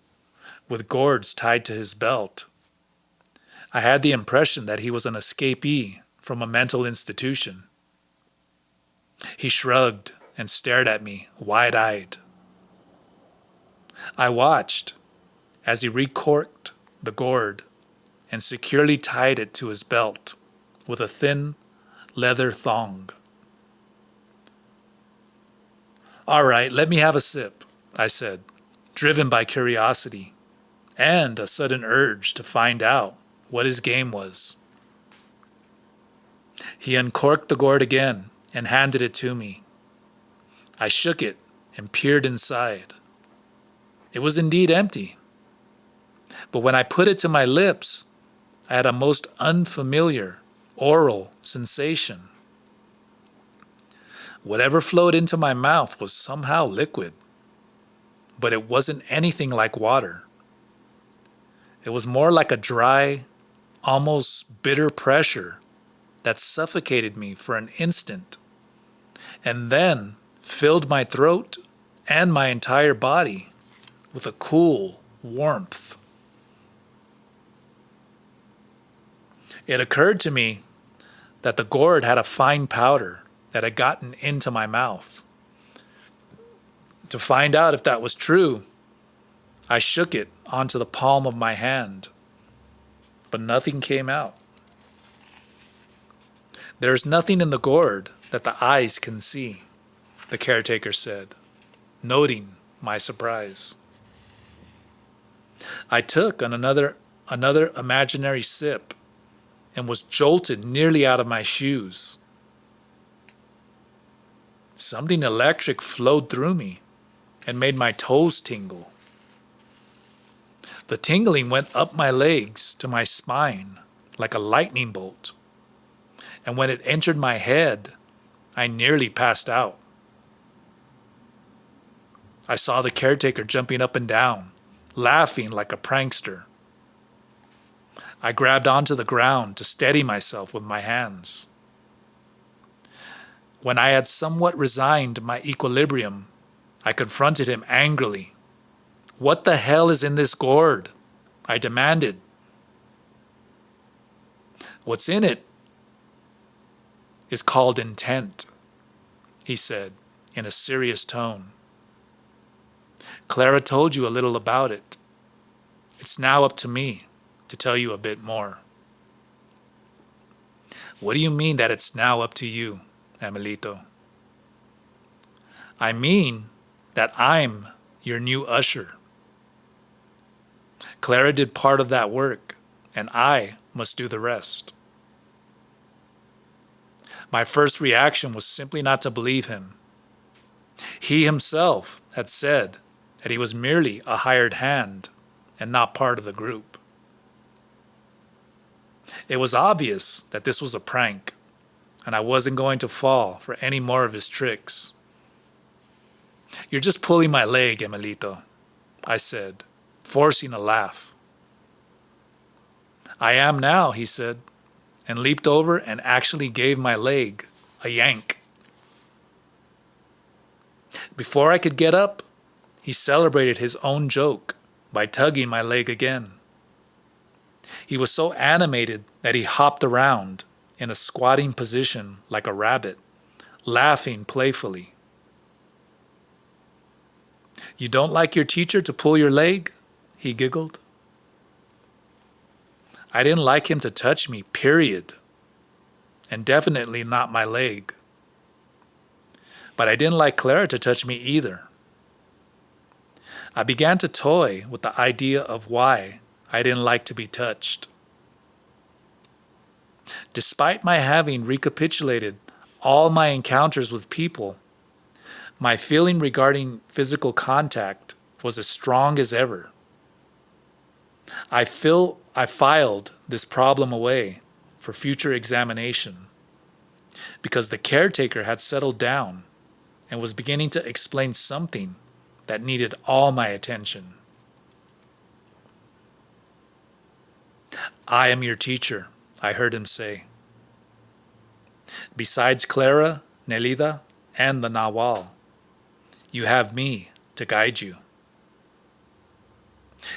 with gourds tied to his belt, I had the impression that he was an escapee from a mental institution. He shrugged and stared at me, wide-eyed. I watched as he recorked the gourd and securely tied it to his belt with a thin leather thong. All right, let me have a sip, I said, driven by curiosity and a sudden urge to find out what his game was. He uncorked the gourd again and handed it to me. I shook it and peered inside. It was indeed empty. But when I put it to my lips, I had a most unfamiliar oral sensation. Whatever flowed into my mouth was somehow liquid, but it wasn't anything like water. It was more like a dry, almost bitter pressure that suffocated me for an instant and then filled my throat and my entire body with a cool warmth. It occurred to me that the gourd had a fine powder that had gotten into my mouth. To find out if that was true, I shook it onto the palm of my hand, but nothing came out. There's nothing in the gourd that the eyes can see, the caretaker said, noting my surprise. I took another imaginary sip and was jolted nearly out of my shoes. Something electric flowed through me and made my toes tingle. The tingling went up my legs to my spine like a lightning bolt, and when it entered my head, I nearly passed out. I saw the caretaker jumping up and down, laughing like a prankster. I grabbed onto the ground to steady myself with my hands. When I had somewhat resigned my equilibrium, I confronted him angrily. "What the hell is in this gourd?" I demanded. "What's in it is called intent," he said in a serious tone. "Clara told you a little about it. It's now up to me to tell you a bit more." "What do you mean that it's now up to you, Amelito?" "I mean that I'm your new usher. Clara did part of that work, and I must do the rest." My first reaction was simply not to believe him. He himself had said that he was merely a hired hand and not part of the group. It was obvious that this was a prank, and I wasn't going to fall for any more of his tricks. "You're just pulling my leg, Emilito," I said, forcing a laugh. "I am now," he said, and leaped over and actually gave my leg a yank. Before I could get up, he celebrated his own joke by tugging my leg again. He was so animated that he hopped around in a squatting position like a rabbit, laughing playfully. "You don't like your teacher to pull your leg?" he giggled. I didn't like him to touch me, period, and definitely not my leg. But I didn't like Clara to touch me either. I began to toy with the idea of why I didn't like to be touched. Despite my having recapitulated all my encounters with people, my feeling regarding physical contact was as strong as ever. I filed this problem away for future examination because the caretaker had settled down and was beginning to explain something that needed all my attention. "I am your teacher," I heard him say. "Besides Clara, Nelida, and the Nawal, you have me to guide you."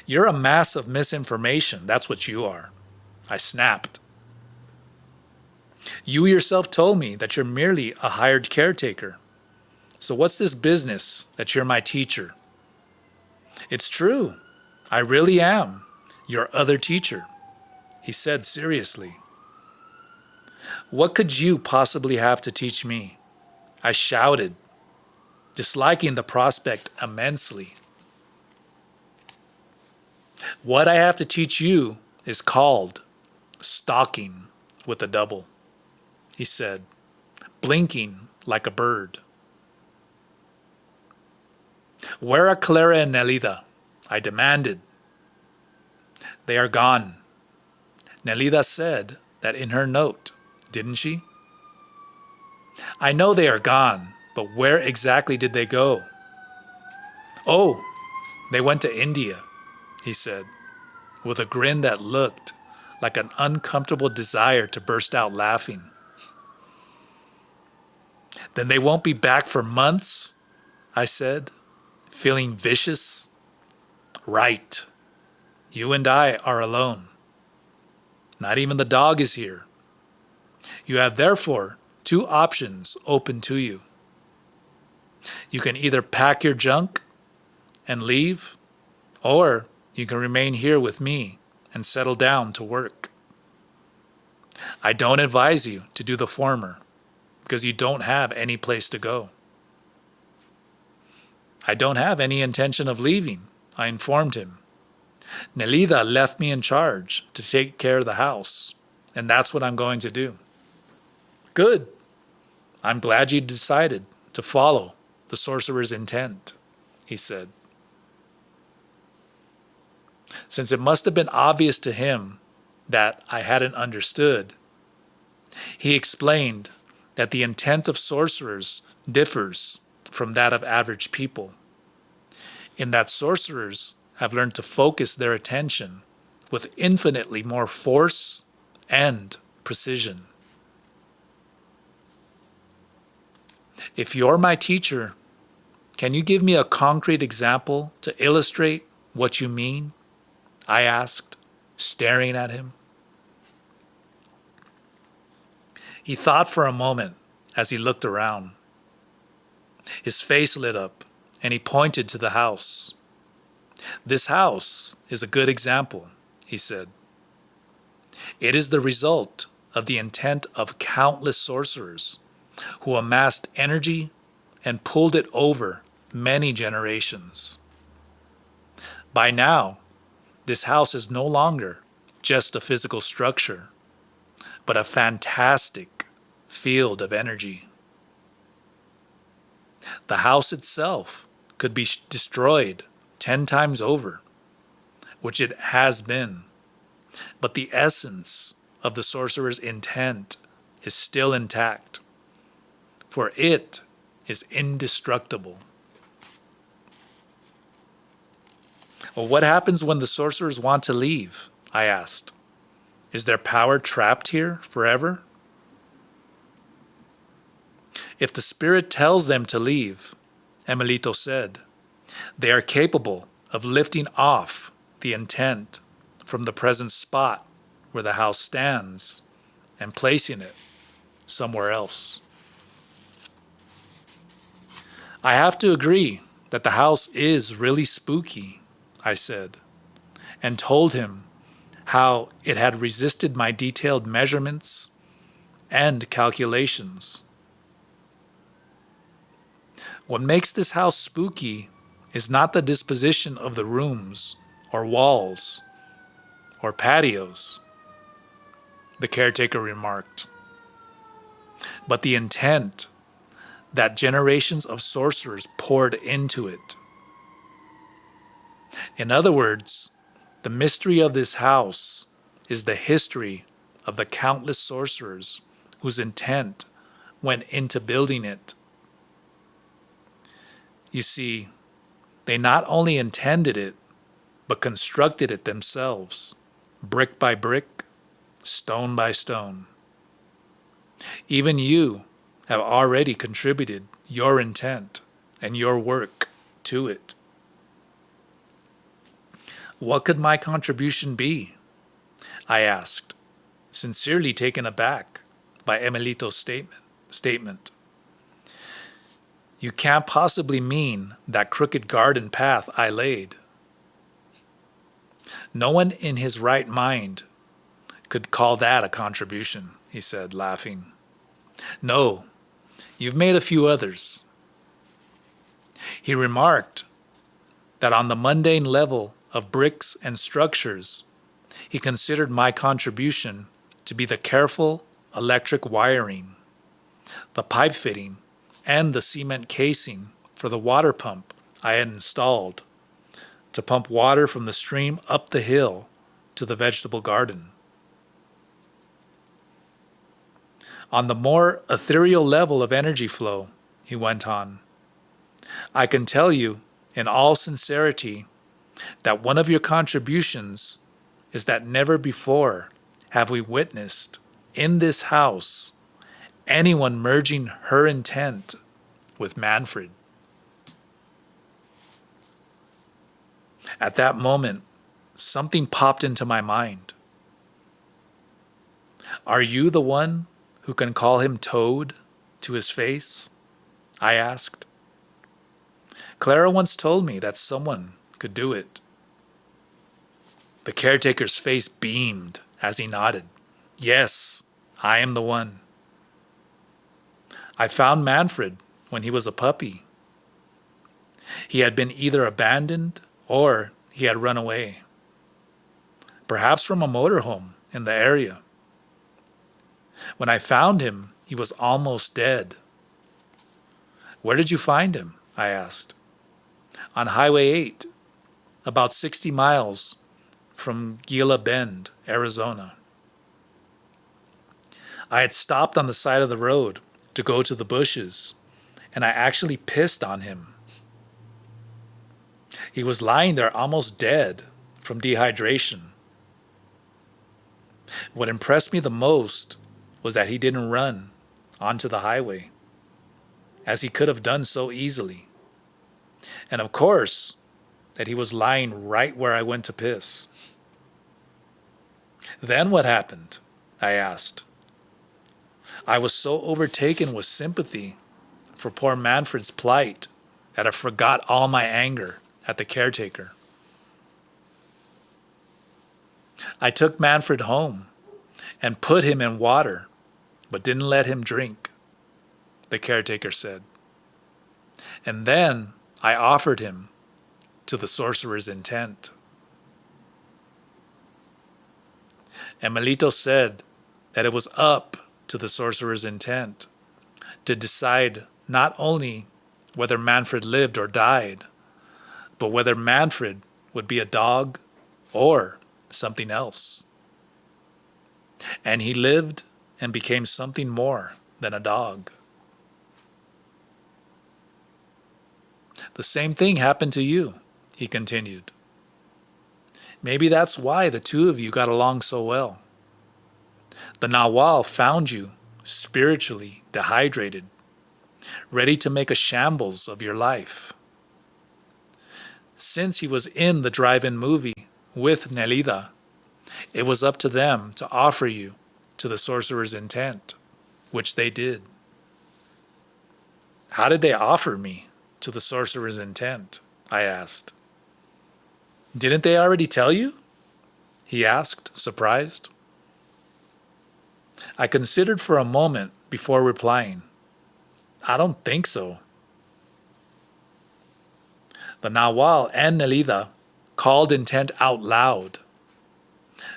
"You're a mass of misinformation, that's what you are," I snapped. "You yourself told me that you're merely a hired caretaker. So what's this business that you're my teacher?" "It's true. I really am your other teacher," he said seriously. "What could you possibly have to teach me?" I shouted, disliking the prospect immensely. "What I have to teach you is called stalking with a double," he said, blinking like a bird. "Where are Clara and Nelida?" I demanded. "They are gone. Nelida said that in her note, didn't she?" "I know they are gone, but where exactly did they go?" "Oh, they went to India," he said, with a grin that looked like an uncomfortable desire to burst out laughing. "Then they won't be back for months?" I said, feeling vicious. "Right. You and I are alone. Not even the dog is here. You have therefore two options open to you. You can either pack your junk and leave, or you can remain here with me and settle down to work. I don't advise you to do the former because you don't have any place to go." "I don't have any intention of leaving," I informed him. "Nelida left me in charge to take care of the house, and that's what I'm going to do." "Good. I'm glad you decided to follow the sorcerer's intent," he said. Since it must have been obvious to him that I hadn't understood, he explained that the intent of sorcerers differs from that of average people, in that sorcerers have learned to focus their attention with infinitely more force and precision. If you're my teacher, can you give me a concrete example to illustrate what you mean? I asked, staring at him. He thought for a moment as he looked around. His face lit up, and he pointed to the house. This house is a good example, he said. It is the result of the intent of countless sorcerers who amassed energy and pulled it over many generations. By now, this house is no longer just a physical structure, but a fantastic field of energy. The house itself could be destroyed 10 times over, which it has been, but the essence of the sorcerer's intent is still intact, for it is indestructible. Well, what happens when the sorcerers want to leave? I asked. Is their power trapped here forever? If the spirit tells them to leave, Emilito said, they are capable of lifting off the intent from the present spot where the house stands and placing it somewhere else. I have to agree that the house is really spooky, I said, and told him how it had resisted my detailed measurements and calculations. What makes this house spooky is not the disposition of the rooms or walls or patios, the caretaker remarked, but the intent that generations of sorcerers poured into it. In other words, the mystery of this house is the history of the countless sorcerers whose intent went into building it. You see, they not only intended it, but constructed it themselves, brick by brick, stone by stone. Even you have already contributed your intent and your work to it. What could my contribution be? I asked, sincerely taken aback by Emilito's statement. You can't possibly mean that crooked garden path I laid. No one in his right mind could call that a contribution, he said, laughing. No, you've made a few others. He remarked that on the mundane level of bricks and structures, he considered my contribution to be the careful electric wiring, the pipe fitting, and the cement casing for the water pump I had installed to pump water from the stream up the hill to the vegetable garden. On the more ethereal level of energy flow, he went on, I can tell you in all sincerity that one of your contributions is that never before have we witnessed in this house anyone merging her intent with Manfred. At that moment, something popped into my mind. Are you the one who can call him Toad to his face? I asked. Clara once told me that someone could do it. The caretaker's face beamed as he nodded. Yes, I am the one. I found Manfred when he was a puppy. He had been either abandoned or he had run away, perhaps from a motorhome in the area. When I found him, he was almost dead. Where did you find him? I asked. On Highway 8, about 60 miles from Gila Bend, Arizona. I had stopped on the side of the road to go to the bushes, and I actually pissed on him. He was lying there almost dead from dehydration, What impressed me the most was that he didn't run onto the highway, as he could have done so easily. And of course, that he was lying right where I went to piss. Then what happened? I asked. I was so overtaken with sympathy for poor Manfred's plight that I forgot all my anger at the caretaker. I took Manfred home and put him in water, but didn't let him drink, the caretaker said. And then I offered him to the sorcerer's intent. And Melito said that it was up to the sorcerer's intent to decide not only whether Manfred lived or died, but whether Manfred would be a dog or something else. And he lived and became something more than a dog. The same thing happened to you, he continued. Maybe that's why the two of you got along so well. The Nawal found you spiritually dehydrated, ready to make a shambles of your life. Since he was in the drive-in movie with Nelida, it was up to them to offer you to the sorcerer's intent, which they did. How did they offer me to the sorcerer's intent? I asked. Didn't they already tell you? He asked, surprised. I considered for a moment before replying. I don't think so. The Nawal and Nelida called intent out loud.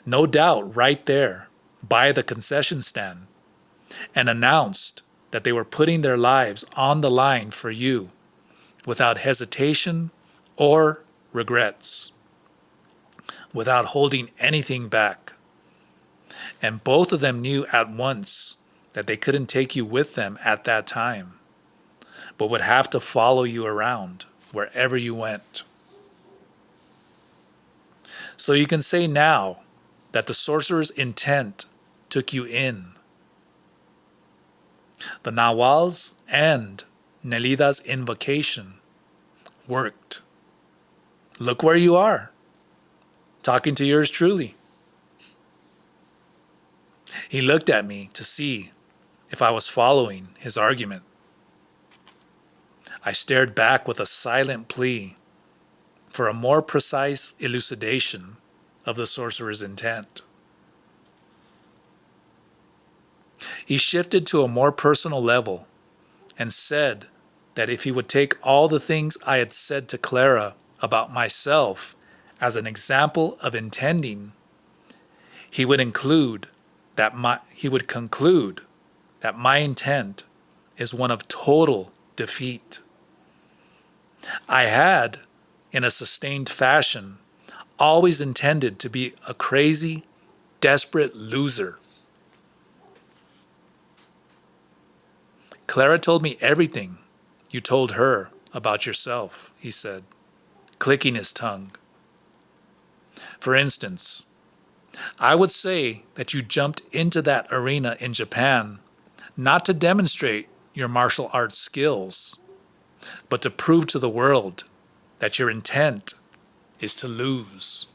No doubt right there by the concession stand, and announced that they were putting their lives on the line for you without hesitation or regrets, without holding anything back. And both of them knew at once that they couldn't take you with them at that time, but would have to follow you around wherever you went. So you can say now that the sorcerer's intent took you in. The Nawal's and Nelida's invocation worked. Look where you are, talking to yours truly. He looked at me to see if I was following his argument. I stared back with a silent plea for a more precise elucidation of the sorcerer's intent. He shifted to a more personal level and said that if he would take all the things I had said to Clara about myself as an example of intending, he would conclude that my intent is one of total defeat. I had, in a sustained fashion, always intended to be a crazy, desperate loser. Clara told me everything you told her about yourself, he said, clicking his tongue. For instance, I would say that you jumped into that arena in Japan not to demonstrate your martial arts skills, but to prove to the world that your intent is to lose.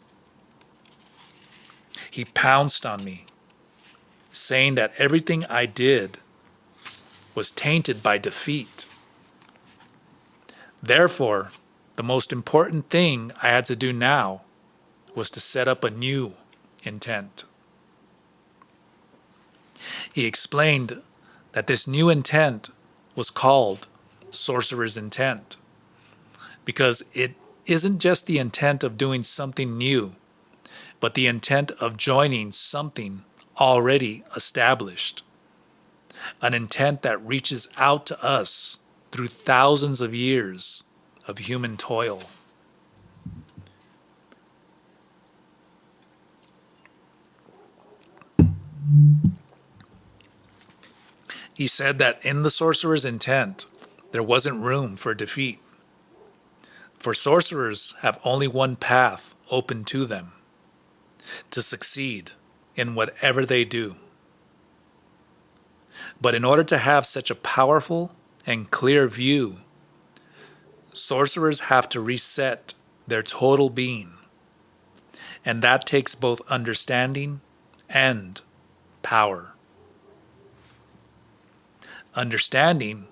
He pounced on me, saying that everything I did was tainted by defeat. Therefore, the most important thing I had to do now was to set up a new intent. He explained that this new intent was called Sorcerer's Intent because it isn't just the intent of doing something new, but the intent of joining something already established. An intent that reaches out to us through thousands of years of human toil. He said that in the sorcerer's intent, there wasn't room for defeat. For sorcerers have only one path open to them: to succeed in whatever they do. But in order to have such a powerful and clear view, sorcerers have to reset their total being, and that takes both understanding and power. Understanding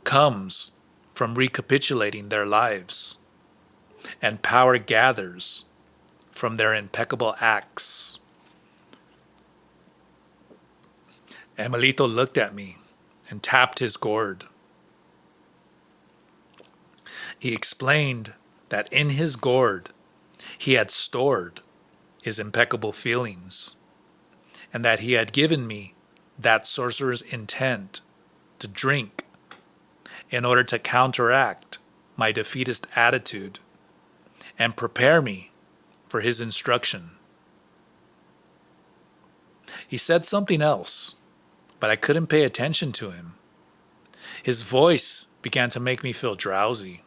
comes from recapitulating their lives, and power gathers from their impeccable acts. Emilito looked at me and tapped his gourd. He explained that in his gourd he had stored his impeccable feelings, and that he had given me that sorcerer's intent to drink in order to counteract my defeatist attitude and prepare me for his instruction. He said something else, but I couldn't pay attention to him. His voice began to make me feel drowsy.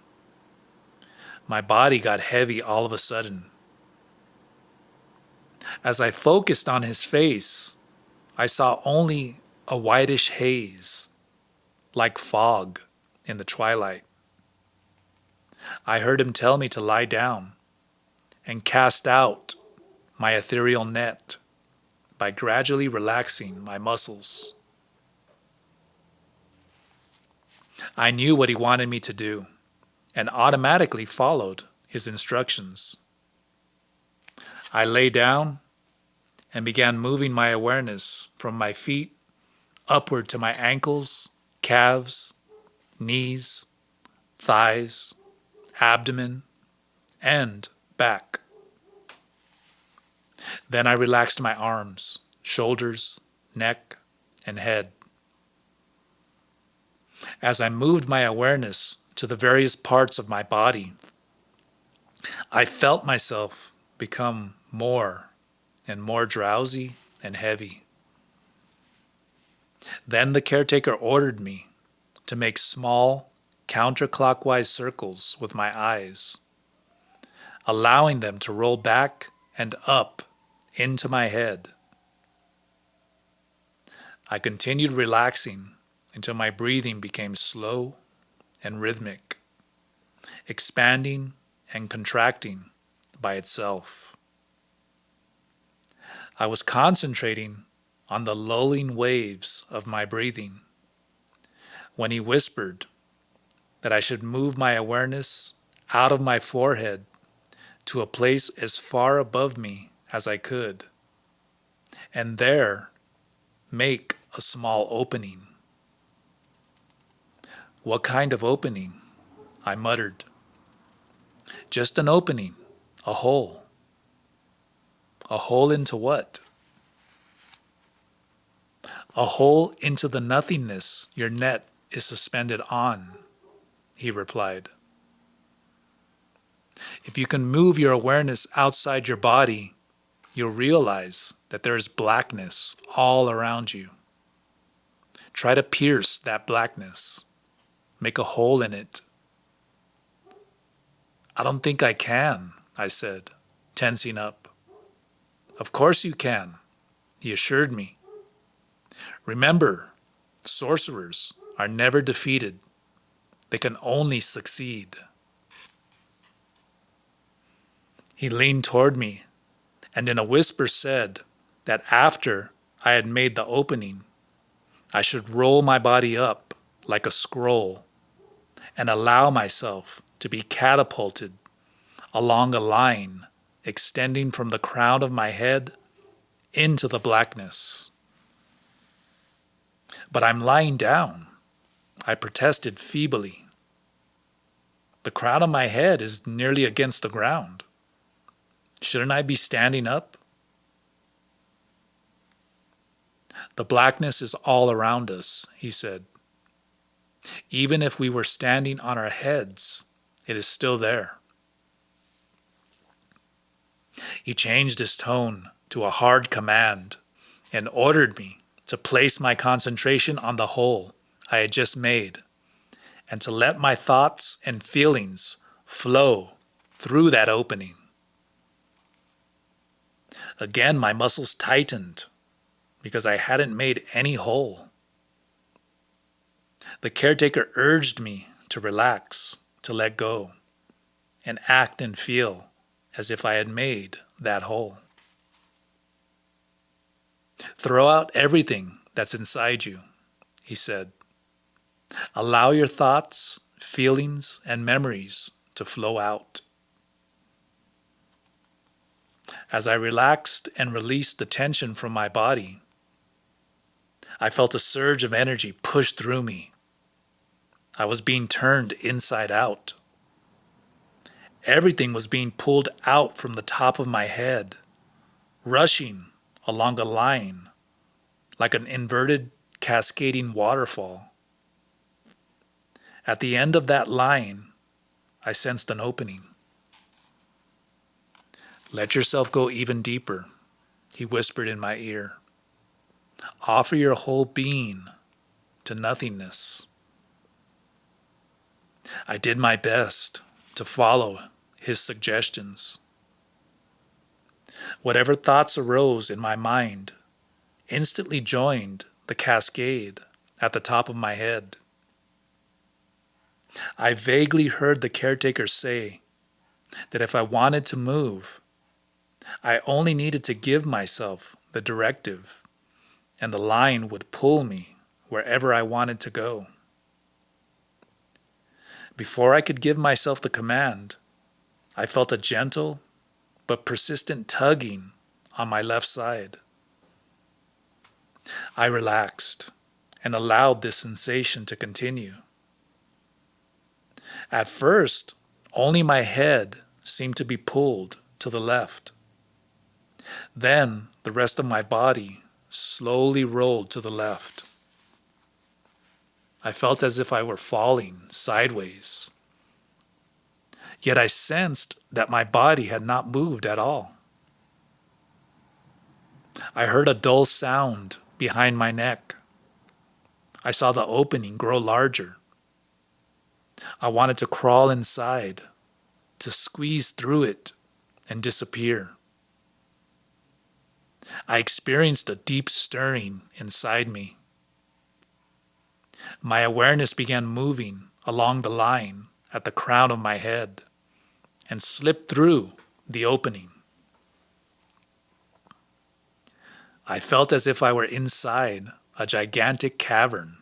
My body got heavy all of a sudden. As I focused on his face, I saw only a whitish haze, like fog in the twilight. I heard him tell me to lie down and cast out my ethereal net by gradually relaxing my muscles. I knew what he wanted me to do and automatically followed his instructions. I lay down and began moving my awareness from my feet upward to my ankles, calves, knees, thighs, abdomen, and back. Then I relaxed my arms, shoulders, neck, and head. As I moved my awareness to the various parts of my body, I felt myself become more and more drowsy and heavy. Then the caretaker ordered me to make small, counterclockwise circles with my eyes, allowing them to roll back and up into my head. I continued relaxing until my breathing became slow and rhythmic, expanding and contracting by itself. I was concentrating on the lulling waves of my breathing when he whispered that I should move my awareness out of my forehead to a place as far above me as I could, and there make a small opening. What kind of opening? I muttered. Just an opening, a hole. A hole into what? A hole into the nothingness your net is suspended on, he replied. If you can move your awareness outside your body, you'll realize that there is blackness all around you. Try to pierce that blackness. Make a hole in it. I don't think I can, I said, tensing up. Of course you can, he assured me. Remember, sorcerers are never defeated. They can only succeed. He leaned toward me and in a whisper said that after I had made the opening, I should roll my body up like a scroll and allow myself to be catapulted along a line extending from the crown of my head into the blackness. But I'm lying down, I protested feebly. The crown of my head is nearly against the ground. Shouldn't I be standing up? The blackness is all around us, he said. Even if we were standing on our heads, it is still there. He changed his tone to a hard command and ordered me to place my concentration on the hole I had just made and to let my thoughts and feelings flow through that opening. Again, my muscles tightened because I hadn't made any hole. The caretaker urged me to relax, to let go, and act and feel as if I had made that hole. Throw out everything that's inside you, he said. Allow your thoughts, feelings, and memories to flow out. As I relaxed and released the tension from my body, I felt a surge of energy push through me. I was being turned inside out. Everything was being pulled out from the top of my head, rushing along a line like an inverted cascading waterfall. At the end of that line, I sensed an opening. Let yourself go even deeper, he whispered in my ear. Offer your whole being to nothingness. I did my best to follow his suggestions. Whatever thoughts arose in my mind instantly joined the cascade at the top of my head. I vaguely heard the caretaker say that if I wanted to move, I only needed to give myself the directive, and the line would pull me wherever I wanted to go. Before I could give myself the command, I felt a gentle but persistent tugging on my left side. I relaxed and allowed this sensation to continue. At first, only my head seemed to be pulled to the left. Then the rest of my body slowly rolled to the left. I felt as if I were falling sideways. Yet I sensed that my body had not moved at all. I heard a dull sound behind my neck. I saw the opening grow larger. I wanted to crawl inside, to squeeze through it and disappear. I experienced a deep stirring inside me. My awareness began moving along the line at the crown of my head and slipped through the opening. I felt as if I were inside a gigantic cavern.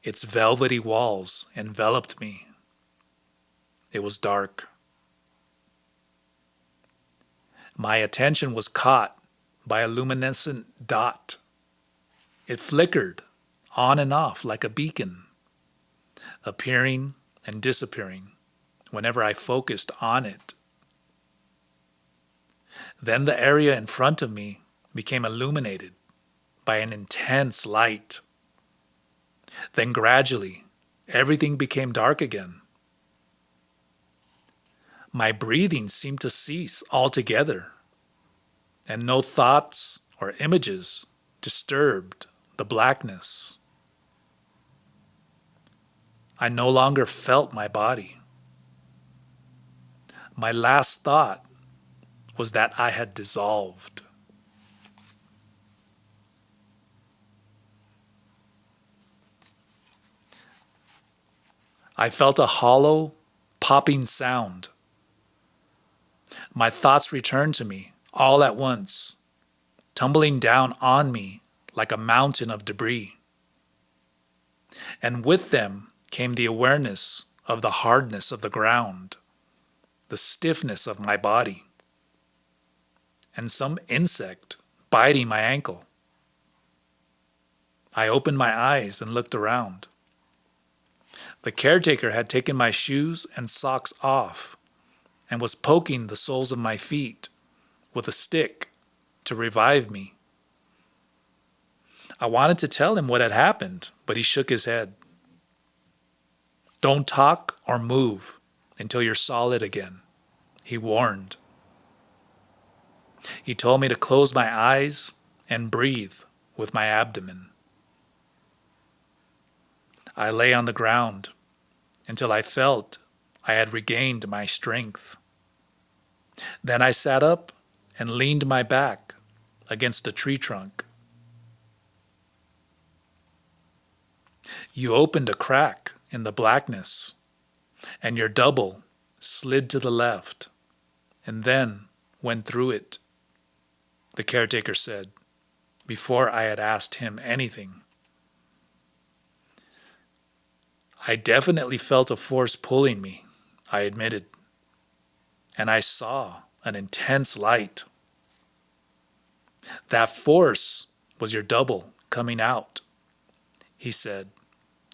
Its velvety walls enveloped me. It was dark. My attention was caught by a luminescent dot. It flickered on and off like a beacon, appearing and disappearing whenever I focused on it. Then the area in front of me became illuminated by an intense light. Then gradually, everything became dark again. My breathing seemed to cease altogether, and no thoughts or images disturbed the blackness. I no longer felt my body. My last thought was that I had dissolved. I felt a hollow, popping sound. My thoughts returned to me all at once, tumbling down on me like a mountain of debris. And with them came the awareness of the hardness of the ground, the stiffness of my body, and some insect biting my ankle. I opened my eyes and looked around. The caretaker had taken my shoes and socks off and was poking the soles of my feet with a stick to revive me. I wanted to tell him what had happened, but he shook his head. Don't talk or move until you're solid again, he warned. He told me to close my eyes and breathe with my abdomen. I lay on the ground until I felt I had regained my strength. Then I sat up and leaned my back against a tree trunk. You opened a crack in the blackness, and your double slid to the left and then went through it, the caretaker said, before I had asked him anything. I definitely felt a force pulling me, I admitted, and I saw an intense light. That force was your double coming out, he said,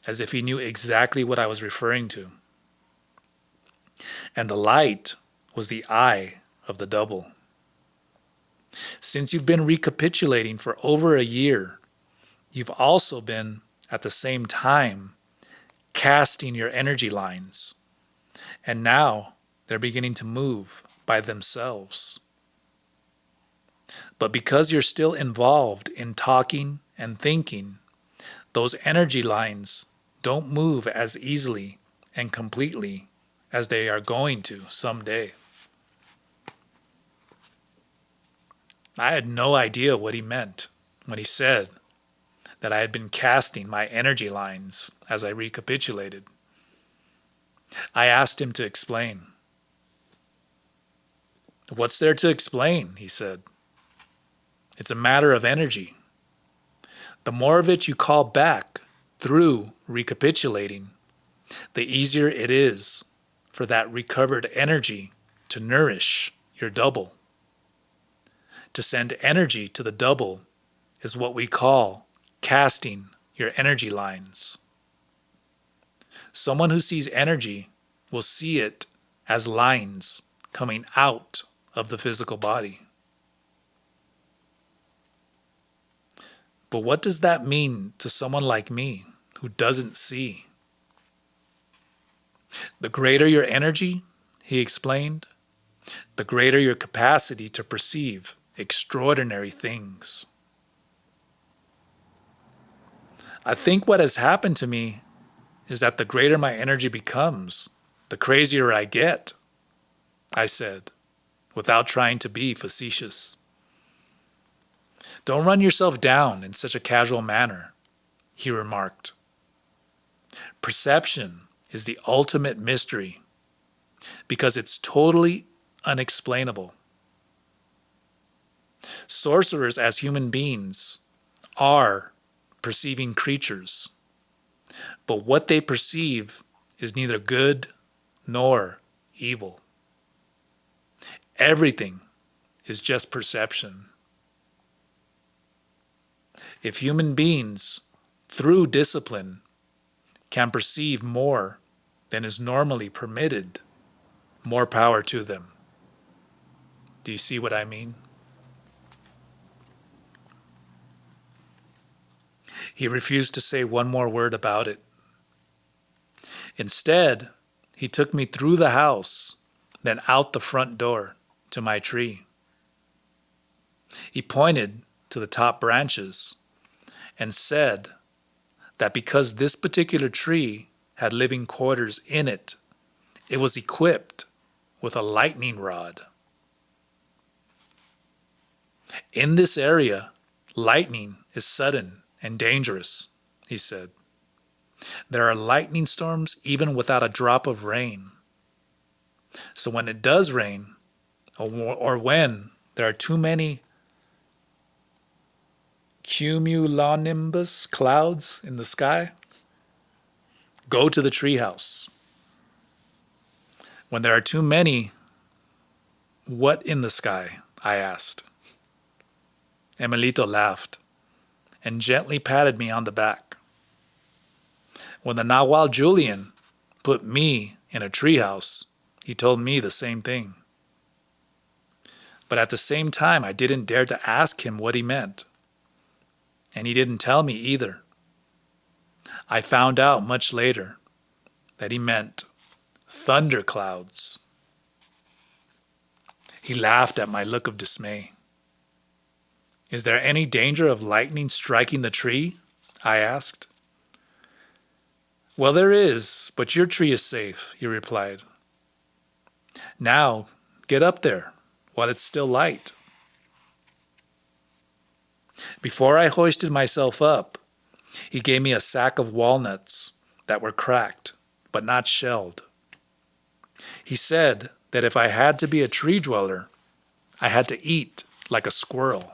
as if he knew exactly what I was referring to. And the light was the eye of the double. Since you've been recapitulating for over a year, you've also been, at the same time, casting your energy lines. And now they're beginning to move by themselves. But because you're still involved in talking and thinking, those energy lines don't move as easily and completely as they are going to someday. I had no idea what he meant when he said that I had been casting my energy lines as I recapitulated. I asked him to explain. What's there to explain? He said. It's a matter of energy. The more of it you call back through recapitulating, the easier it is for that recovered energy to nourish your double. To send energy to the double is what we call casting your energy lines. Someone who sees energy will see it as lines coming out of the physical body. But what does that mean to someone like me who doesn't see? The greater your energy, he explained, the greater your capacity to perceive extraordinary things. I think what has happened to me is that the greater my energy becomes, the crazier I get, I said, without trying to be facetious. Don't run yourself down in such a casual manner, he remarked. Perception is the ultimate mystery because it's totally unexplainable. Sorcerers as human beings are perceiving creatures, but what they perceive is neither good nor evil. Everything is just perception. If human beings, through discipline, can perceive more than is normally permitted, more power to them. Do you see what I mean? He refused to say one more word about it. Instead, he took me through the house, then out the front door to my tree. He pointed to the top branches and said that because this particular tree had living quarters in it, it was equipped with a lightning rod. In this area, lightning is sudden and dangerous, he said. There are lightning storms even without a drop of rain. So when it does rain, or when there are too many cumulonimbus clouds in the sky, go to the treehouse. When there are too many, what in the sky? I asked. Emilito laughed and gently patted me on the back. When the Nahual Julian put me in a treehouse, he told me the same thing. But at the same time, I didn't dare to ask him what he meant. And he didn't tell me either. I found out much later that he meant thunderclouds. He laughed at my look of dismay. Is there any danger of lightning striking the tree? I asked. Well, there is, but your tree is safe, he replied. Now, get up there while it's still light. Before I hoisted myself up, he gave me a sack of walnuts that were cracked, but not shelled. He said that if I had to be a tree dweller, I had to eat like a squirrel,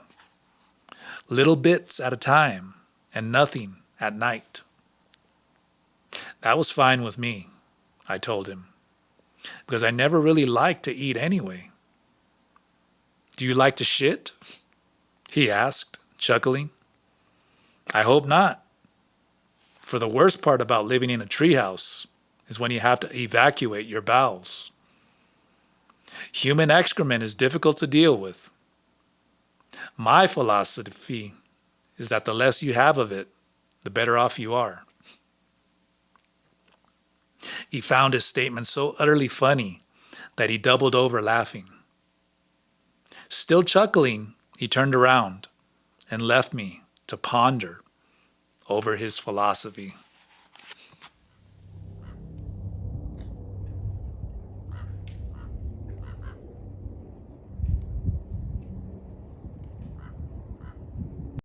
little bits at a time, and nothing at night. That was fine with me, I told him, because I never really liked to eat anyway. Do you like to shit? He asked, chuckling. I hope not. For the worst part about living in a treehouse is when you have to evacuate your bowels. Human excrement is difficult to deal with. My philosophy is that the less you have of it, the better off you are. He found his statement so utterly funny that he doubled over laughing. Still chuckling, he turned around and left me to ponder over his philosophy.